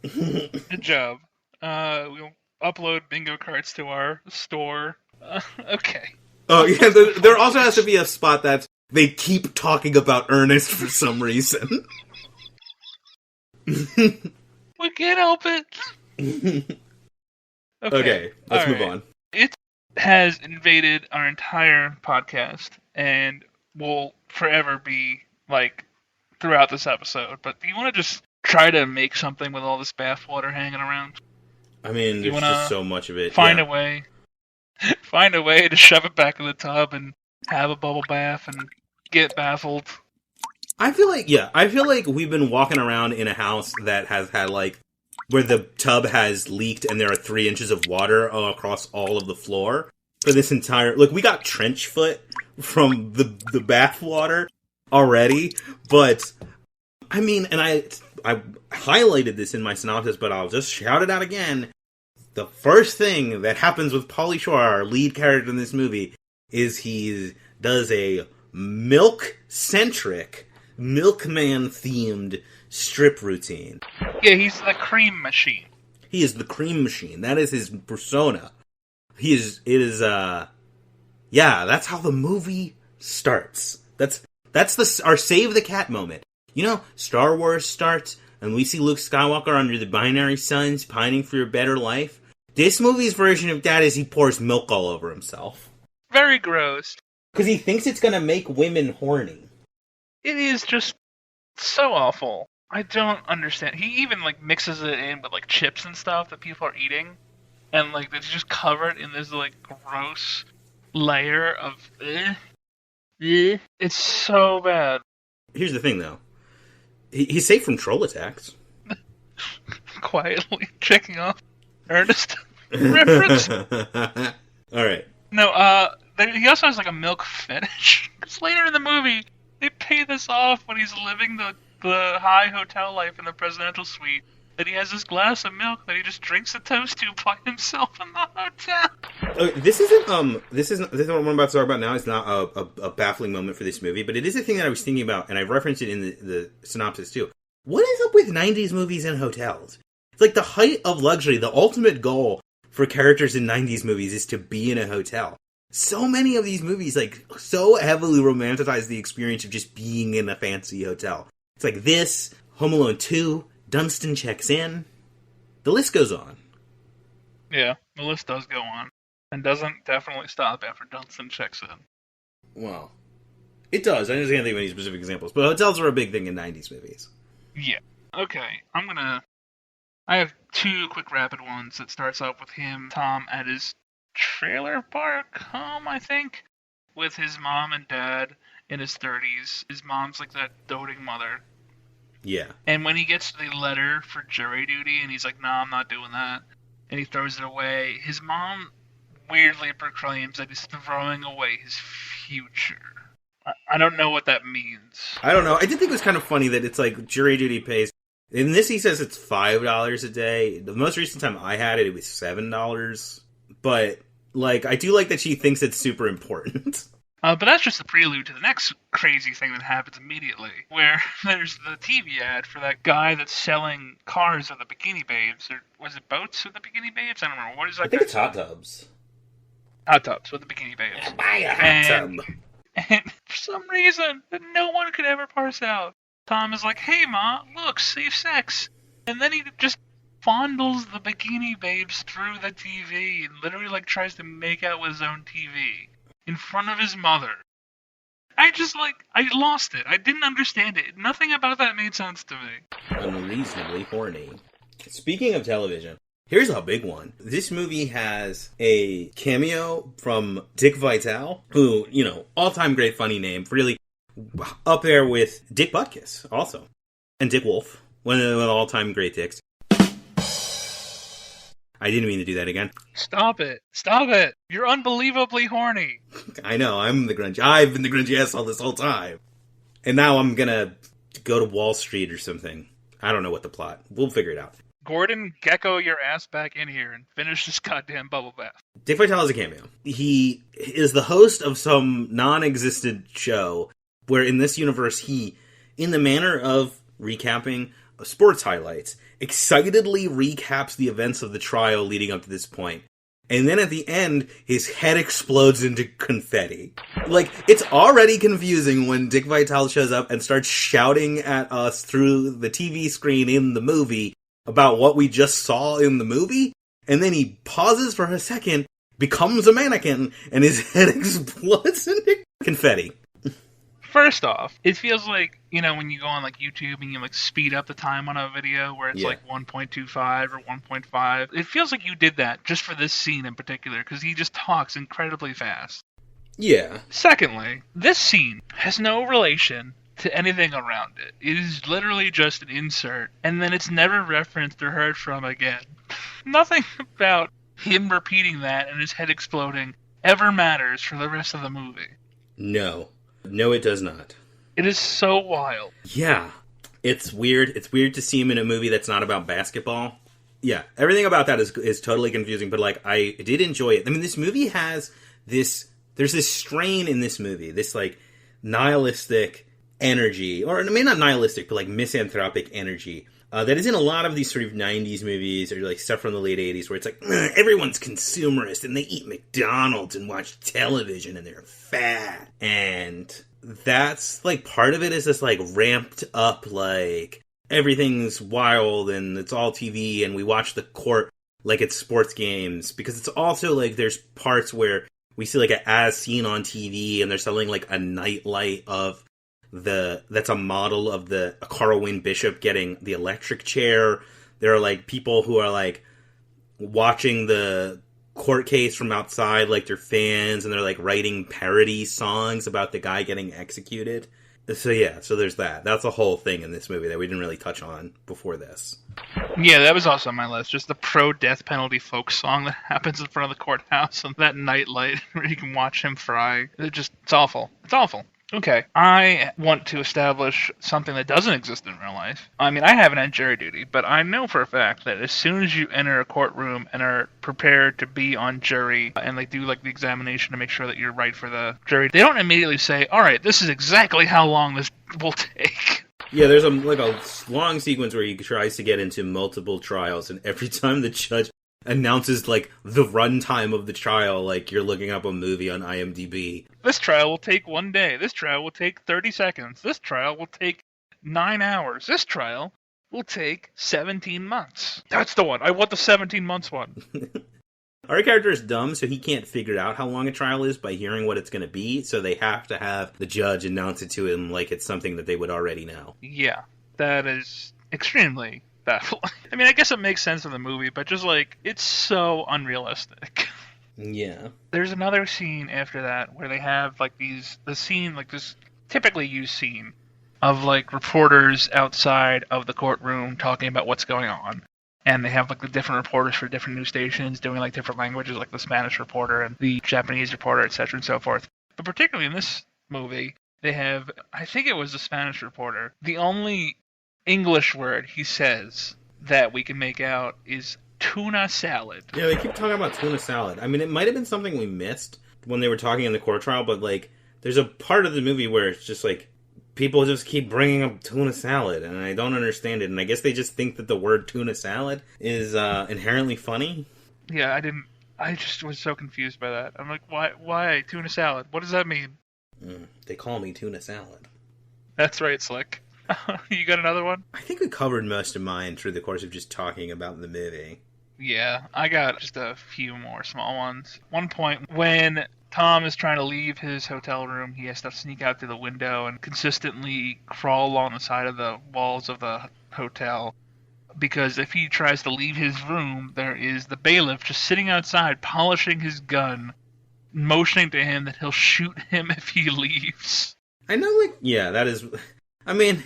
Good job. We'll upload bingo cards to our store. Okay. Oh, yeah, there also has to be a spot that they keep talking about Ernest for some reason. We can't help it. Okay, let's move on. It has invaded our entire podcast and will forever be, throughout this episode. But do you want to just try to make something with all this bathwater hanging around? I mean, there's just so much of it. Find a way to shove it back in the tub and have a bubble bath and get baffled. I feel like we've been walking around in a house that has had, where the tub has leaked and there are 3 inches of water across all of the floor for this entire... we got trench foot from the bath water already, but... I mean, and I highlighted this in my synopsis, but I'll just shout it out again. The first thing that happens with Pauly Shore, our lead character in this movie, is he does a milk-centric, milkman-themed strip routine. Yeah, he's the cream machine. He is the cream machine. That is his persona. That's how the movie starts. That's our save the cat moment. You know, Star Wars starts, and we see Luke Skywalker under the binary suns, pining for a better life. This movie's version of that is he pours milk all over himself. Very gross. Because he thinks it's gonna make women horny. It is just so awful. I don't understand. He even, like, mixes it in with, like, chips and stuff that people are eating. And, like, it's just covered in this, like, gross layer of... It's so bad. Here's the thing, though. He's safe from troll attacks. Quietly checking off Ernest reference. Alright. No, he also has, like, a milk fetish. Because later in the movie, they pay this off when he's living the high hotel life in the presidential suite. That he has this glass of milk that he just drinks a toast to by himself in the hotel. This isn't what I'm about to talk about now. It's not a baffling moment for this movie, but it is a thing that I was thinking about, and I referenced it in the synopsis too. What is up with 90s movies and hotels? It's like the height of luxury, the ultimate goal for characters in 90s movies is to be in a hotel. So many of these movies, like, so heavily romanticize the experience of just being in a fancy hotel. It's like this, Home Alone 2, Dunstan Checks In. The list goes on. Yeah, the list does go on. And doesn't definitely stop after Dunstan checks in. Well, it does. I just can't think of any specific examples. But hotels are a big thing in 90s movies. Yeah. Okay, I have two quick rapid ones that starts off with Tom, at his trailer park home, I think, with his mom and dad in his 30s. His mom's like that doting mother. Yeah. And when he gets the letter for jury duty, and he's like, no, I'm not doing that, and he throws it away, his mom weirdly proclaims that he's throwing away his future. I don't know what that means. I don't know. I did think it was kind of funny that it's like jury duty pays. In this, he says it's $5 a day. The most recent time I had it, it was $7. But, like, I do like that she thinks it's super important. But that's just the prelude to the next crazy thing that happens immediately, where there's the TV ad for that guy that's selling cars with the Bikini Babes, or was it boats with the Bikini Babes? I don't remember. What is that? I think it's hot tubs. Hot tubs with the Bikini Babes. Buy a hot tub. And for some reason that no one could ever parse out, Tom is like, hey, Ma, look, safe sex. And then he just fondles the Bikini Babes through the TV and literally, like, tries to make out with his own TV. In front of his mother. I lost it. I didn't understand it. Nothing about that made sense to me. Unreasonably horny. Speaking of television, here's a big one. This movie has a cameo from Dick Vitale, who, you know, all-time great funny name, really up there with Dick Butkus, also. And Dick Wolf, one of the all-time great dicks. I didn't mean to do that again. Stop it. Stop it. You're unbelievably horny. I know, I'm the grungy. I've been the grungy asshole this whole time. And now I'm gonna go to Wall Street or something. I don't know what the plot. We'll figure it out. Gordon, gecko your ass back in here and finish this goddamn bubble bath. Dick Vitale is a cameo. He is the host of some non-existent show where in this universe he, in the manner of recapping sports highlights, excitedly recaps the events of the trial leading up to this point. And then at the end, his head explodes into confetti. Like, it's already confusing when Dick Vitale shows up and starts shouting at us through the TV screen in the movie about what we just saw in the movie. And then he pauses for a second, becomes a mannequin, and his head explodes into confetti. First off, it feels like, you know, when you go on, like, YouTube and you, like, speed up the time on a video where it's, like, 1.25 or 1.5. It feels like you did that just for this scene in particular, because he just talks incredibly fast. Yeah. Secondly, this scene has no relation to anything around it. It is literally just an insert, and then it's never referenced or heard from again. Nothing about him repeating that and his head exploding ever matters for the rest of the movie. No, it does not. It is so wild. Yeah. It's weird. It's weird to see him in a movie that's not about basketball. Yeah, everything about that is totally confusing, but, like, I did enjoy it. I mean, this movie has this... There's this strain in this movie, this, like, nihilistic energy, or I mean, not nihilistic, but, like, misanthropic energy that is in a lot of these sort of 90s movies or like stuff from the late 80s where it's like, everyone's consumerist and they eat McDonald's and watch television and they're fat. And that's like part of it is this like ramped up, like everything's wild and it's all TV and we watch the court like it's sports games, because it's also like there's parts where we see like an as seen on TV and they're selling like a nightlight of that's a model of a Carl Wayne Bishop getting the electric chair. There are like people who are like watching the court case from outside like they're fans, and they're like writing parody songs about the guy getting executed. So yeah, so there's that. That's a whole thing in this movie that we didn't really touch on before this. Yeah, that was also on my list. Just the pro-death penalty folk song that happens in front of the courthouse and that nightlight where you can watch him fry. It's awful. It's awful. Okay, I want to establish something that doesn't exist in real life. I mean, I haven't had jury duty, but I know for a fact that as soon as you enter a courtroom and are prepared to be on jury and like do like the examination to make sure that you're right for the jury, they don't immediately say, all right, this is exactly how long this will take. Yeah, there's a long sequence where he tries to get into multiple trials, and every time the judge announces like the runtime of the trial, like you're looking up a movie on IMDb. This trial will take 1 day. This trial will take 30 seconds. This trial will take 9 hours. This trial will take 17 months. That's the one. I want the 17 months one. Our character is dumb, so he can't figure out how long a trial is by hearing what it's going to be, so they have to have the judge announce it to him like it's something that they would already know. Yeah, that is extremely baffling. I mean, I guess it makes sense in the movie, but just like, it's so unrealistic. Yeah. There's another scene after that where they have like this typically used scene of like reporters outside of the courtroom talking about what's going on. And they have like the different reporters for different news stations doing like different languages, like the Spanish reporter and the Japanese reporter, etc. and so forth. But particularly in this movie, they have, I think it was the Spanish reporter. The only English word he says that we can make out is tuna salad. Yeah, they keep talking about tuna salad. I mean, it might have been something we missed when they were talking in the court trial, but like, there's a part of the movie where it's just like, people just keep bringing up tuna salad, and I don't understand it. And I guess they just think that the word tuna salad is inherently funny. Yeah, I just was so confused by that. I'm like, why tuna salad? What does that mean? They call me tuna salad. That's right, Slick. You got another one? I think we covered most of mine through the course of just talking about the movie. Yeah, I got just a few more small ones. One point, when Tom is trying to leave his hotel room, he has to sneak out through the window and consistently crawl along the side of the walls of the hotel. Because if he tries to leave his room, there is the bailiff just sitting outside, polishing his gun, motioning to him that he'll shoot him if he leaves. I know, like, yeah, that is... I mean,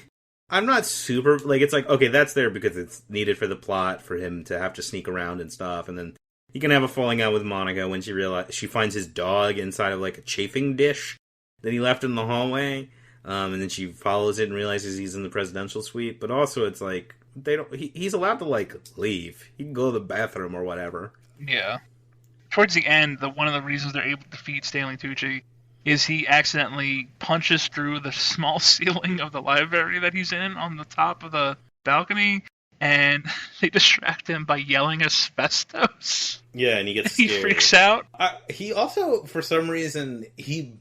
I'm not super... Like, it's like, okay, that's there because it's needed for the plot, for him to have to sneak around and stuff, and then he can have a falling out with Monica when she finds his dog inside of, like, a chafing dish that he left in the hallway, and then she follows it and realizes he's in the presidential suite, but also it's like, he's allowed to, like, leave. He can go to the bathroom or whatever. Yeah. Towards the end, one of the reasons they're able to defeat Stanley Tucci is he accidentally punches through the small ceiling of the library that he's in on the top of the balcony, and they distract him by yelling asbestos. Yeah, and he gets scared. He freaks out. He also, for some reason, he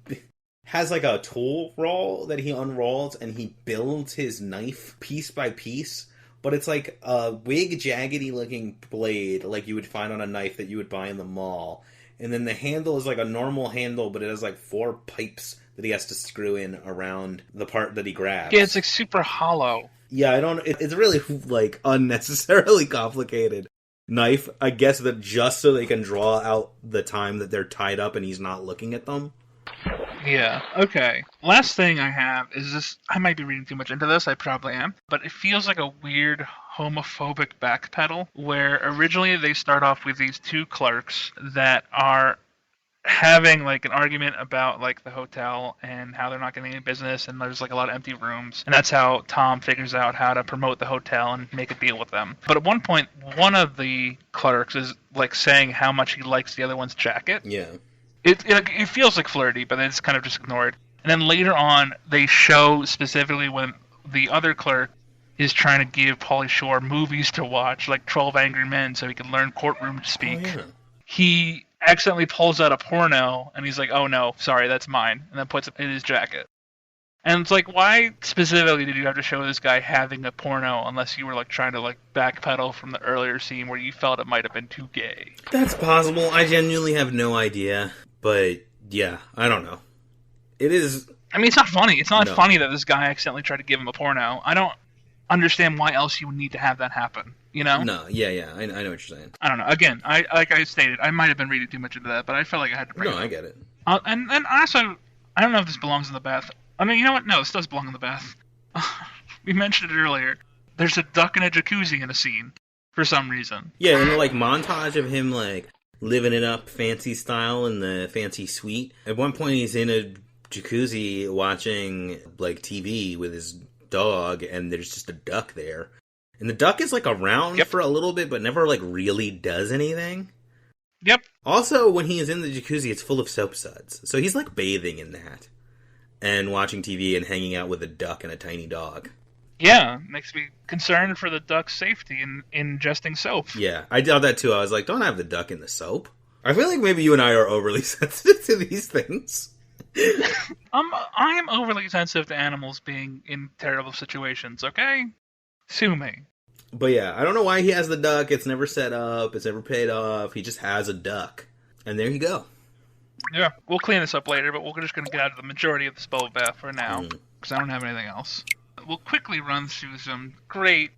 has like a tool roll that he unrolls, and he builds his knife piece by piece. But it's like a wig, jaggedy looking blade like you would find on a knife that you would buy in the mall. And then the handle is like a normal handle, but it has like 4 pipes that he has to screw in around the part that he grabs. Yeah, it's like super hollow. Yeah, it's really like unnecessarily complicated knife. I guess that just so they can draw out the time that they're tied up and he's not looking at them. Yeah, okay. Last thing I have is this. I might be reading too much into this, I probably am, but it feels like a weird homophobic backpedal, where originally they start off with these 2 clerks that are having like an argument about like the hotel and how they're not getting any business, and there's like a lot of empty rooms, and that's how Tom figures out how to promote the hotel and make a deal with them. But at one point, one of the clerks is like saying how much he likes the other one's jacket. Yeah. It feels like flirty, but then it's kind of just ignored. And then later on, they show specifically when the other clerk is trying to give Pauly Shore movies to watch, like 12 Angry Men, so he can learn courtroom speak. Oh, yeah. He accidentally pulls out a porno, and he's like, oh no, sorry, that's mine, and then puts it in his jacket. And it's like, why specifically did you have to show this guy having a porno unless you were like trying to like backpedal from the earlier scene where you felt it might have been too gay? That's possible. I genuinely have no idea. But, yeah, I don't know. It is... I mean, it's not funny. It's not No. funny that this guy accidentally tried to give him a porno. I don't understand why else you would need to have that happen, you know? No, yeah, I know what you're saying. I don't know. Again, like I stated, I might have been reading too much into that, but I felt like I had to bring it No, up. I get it. And also, I don't know if this belongs in the bath. I mean, you know what? No, this does belong in the bath. We mentioned it earlier. There's a duck in a jacuzzi in a scene, for some reason. Yeah, and like montage of him like living it up fancy style in the fancy suite. At one point he's in a jacuzzi watching like TV with his dog, and there's just a duck there. And the duck is like around for a little bit, but never like really does anything. Yep. Also, when he is in the jacuzzi, it's full of soap suds. So he's like bathing in that. And watching TV and hanging out with a duck and a tiny dog. Yeah, makes me concerned for the duck's safety in ingesting soap. Yeah, I doubt that too. I was like, don't have the duck in the soap. I feel like maybe you and I are overly sensitive to these things. I am overly sensitive to animals being in terrible situations, okay? Sue me. But yeah, I don't know why he has the duck. It's never set up. It's never paid off. He just has a duck. And there you go. Yeah, we'll clean this up later, but we're just going to get out of the majority of this bubble bath for now, because I don't have anything else. We'll quickly run through some great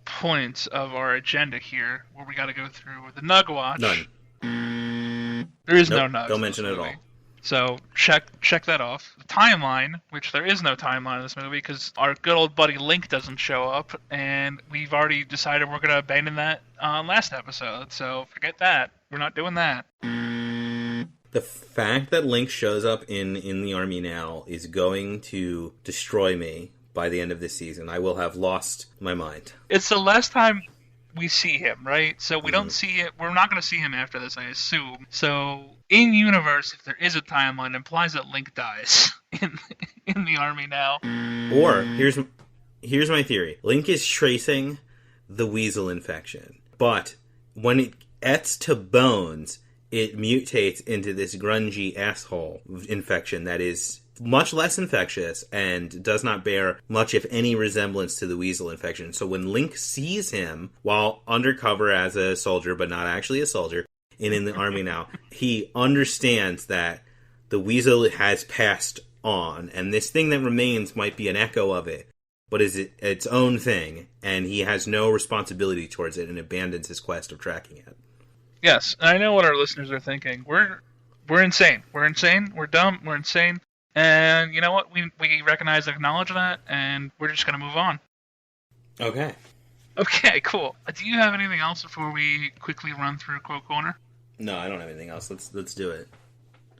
points of our agenda here, where we got to go through the Nug Watch. None. There is Nope, no Nugs. don't in mention this it at movie. all. So check that off. The timeline, which there is no timeline in this movie because our good old buddy Link doesn't show up, and we've already decided we're going to abandon that last episode. So forget that. We're not doing that. The fact that Link shows up in the army now is going to destroy me by the end of this season. I will have lost my mind. It's the last time we see him, right? So we don't see it. We're not going to see him after this, I assume. So in universe, if there is a timeline, it implies that Link dies in the army now. Or here's my theory: Link is tracing the weasel infection, but when it gets to Bones, it mutates into this grungy asshole infection that is much less infectious and does not bear much, if any, resemblance to the weasel infection. So when Link sees him while undercover as a soldier, but not actually a soldier, and in the army now, he understands that the weasel has passed on, and this thing that remains might be an echo of it, but is its own thing, and he has no responsibility towards it and abandons his quest of tracking it. Yes, and I know what our listeners are thinking. We're insane. We're insane. We're dumb. We're insane. And you know what? We recognize and acknowledge that, and we're just going to move on. Okay. Okay, cool. Do you have anything else before we quickly run through Quote Corner? No, I don't have anything else. Let's do it.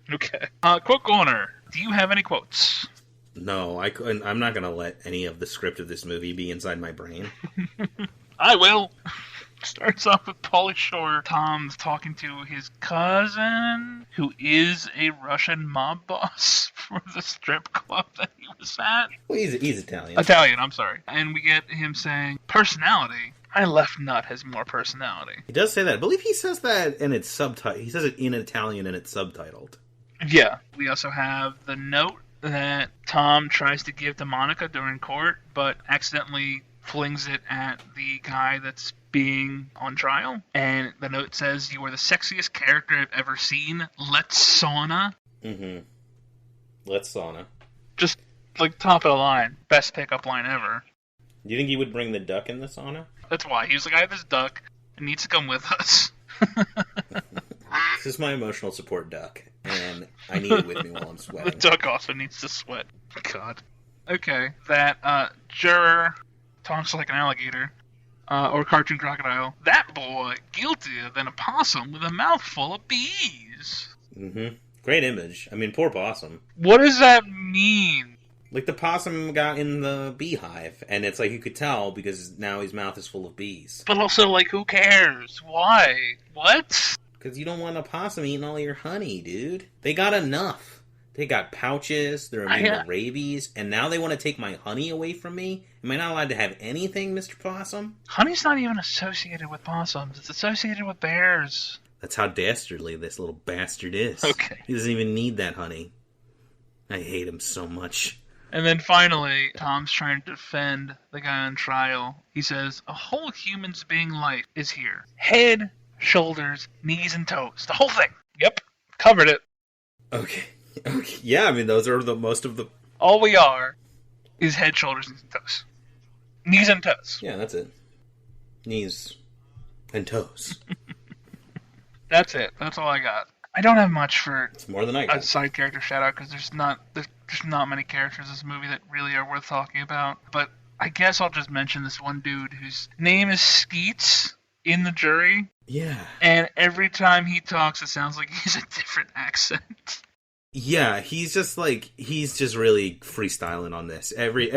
Okay. Quote Corner. Do you have any quotes? No, I'm not going to let any of the script of this movie be inside my brain. I will. Starts off with Pauly Shore. Tom's talking to his cousin, who is a Russian mob boss for the strip club that he was at. Well, he's Italian. Italian, I'm sorry. And we get him saying, personality. My left nut has more personality. He does say that. I believe he says that, and it's subtitled. He says it in Italian, and it's subtitled. Yeah. We also have the note that Tom tries to give to Monica during court, but accidentally flings it at the guy that's being on trial. And the note says, you are the sexiest character I've ever seen. Let's sauna. Mm-hmm. Let's sauna. Just, like, top of the line. Best pickup line ever. Do you think he would bring the duck in the sauna? That's why. He was like, I have this duck. It needs to come with us. This is my emotional support duck, and I need it with me while I'm The sweating. duck also needs to sweat. God. Okay. That, juror talks like an alligator. Or cartoon crocodile. That boy, guiltier than a possum with a mouthful of bees. Mm-hmm. Great image. I mean, poor possum. What does that mean? Like, the possum got in the beehive, and it's like you could tell because now his mouth is full of bees. But also, like, who cares? Why? What? Because you don't want a possum eating all your honey, dude. They got enough. They got pouches, they're immune to rabies, and now they want to take my honey away from me? Am I not allowed to have anything, Mr. Possum? Honey's not even associated with possums. It's associated with bears. That's how dastardly this little bastard is. Okay. He doesn't even need that honey. I hate him so much. And then finally, Tom's trying to defend the guy on trial. He says, a whole human's being life is here. Head, shoulders, knees, and toes. The whole thing. Yep. Covered it. Okay. Yeah, I mean, those are most of the... All we are is head, shoulders, and toes. Knees and toes. Yeah, that's it. Knees and toes. That's it. That's all I got. I don't have much for It's more than I got. a side character shout out because there's not many characters in this movie that really are worth talking about. But I guess I'll just mention this one dude whose name is Skeets in the jury. Yeah. And every time he talks, it sounds like he's a different accent. Yeah, he's just really freestyling on this. Every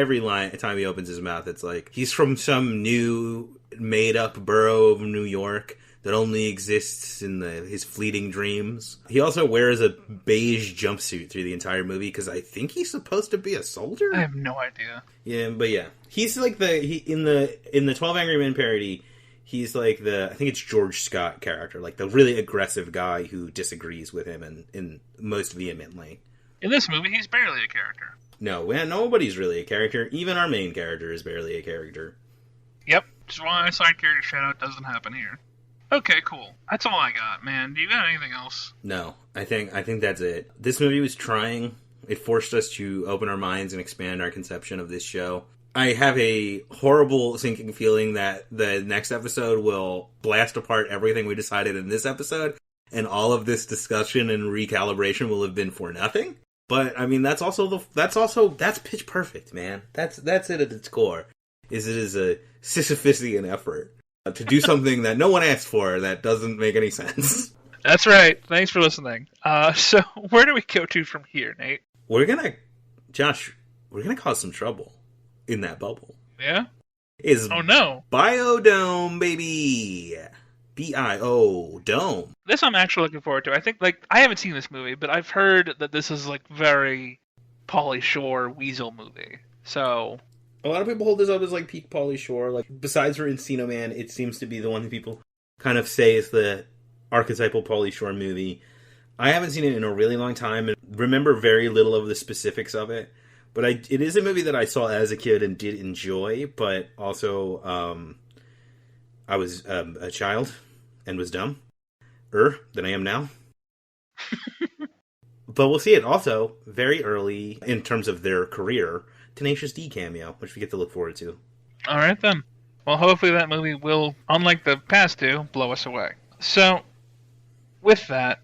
time he opens his mouth, it's like he's from some new made-up borough of New York that only exists in his fleeting dreams. He also wears a beige jumpsuit through the entire movie because I think he's supposed to be a soldier. I have no idea. Yeah, but yeah, he's like in the 12 Angry Men parody. He's like I think it's George Scott character, like the really aggressive guy who disagrees with him and most vehemently. In this movie, he's barely a character. No, nobody's really a character. Even our main character is barely a character. Yep, which is why a side character shout-out doesn't happen here. Okay, cool. That's all I got, man. Do you got anything else? No, I think that's it. This movie was trying. It forced us to open our minds and expand our conception of this show. I have a horrible sinking feeling that the next episode will blast apart everything we decided in this episode, and all of this discussion and recalibration will have been for nothing. But I mean, that's Pitch Perfect, man. That's it at its core. It is a Sisyphusian effort to do something that no one asked for that doesn't make any sense. That's right. Thanks for listening. So where do we go to from here, Nate? We're gonna cause some trouble in that bubble. Yeah? Oh no. Biodome, baby. B-I-O, Dome. This I'm actually looking forward to. I think, I haven't seen this movie, but I've heard that this is, very Pauly Shore Weasel movie. So... A lot of people hold this up as, peak Pauly Shore. Besides for Encino Man, it seems to be the one that people kind of say is the archetypal Pauly Shore movie. I haven't seen it in a really long time and remember very little of the specifics of it. But it is a movie that I saw as a kid and did enjoy, but also I was a child and was dumber than I am now. But we'll see it also very early in terms of their career. Tenacious D cameo, which we get to look forward to. All right, then. Well, hopefully that movie will, unlike the past two, blow us away. So, with that,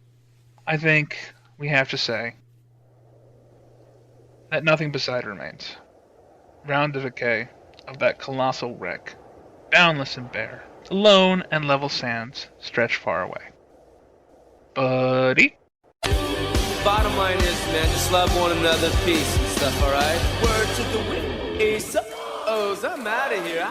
I think we have to say that nothing beside remains. Round the decay of that colossal wreck, boundless and bare, alone and level sands stretch far away. Buddy? Bottom line is, man, just love one another, peace and stuff, alright? Word to the wind, Ace up. I'm out of here.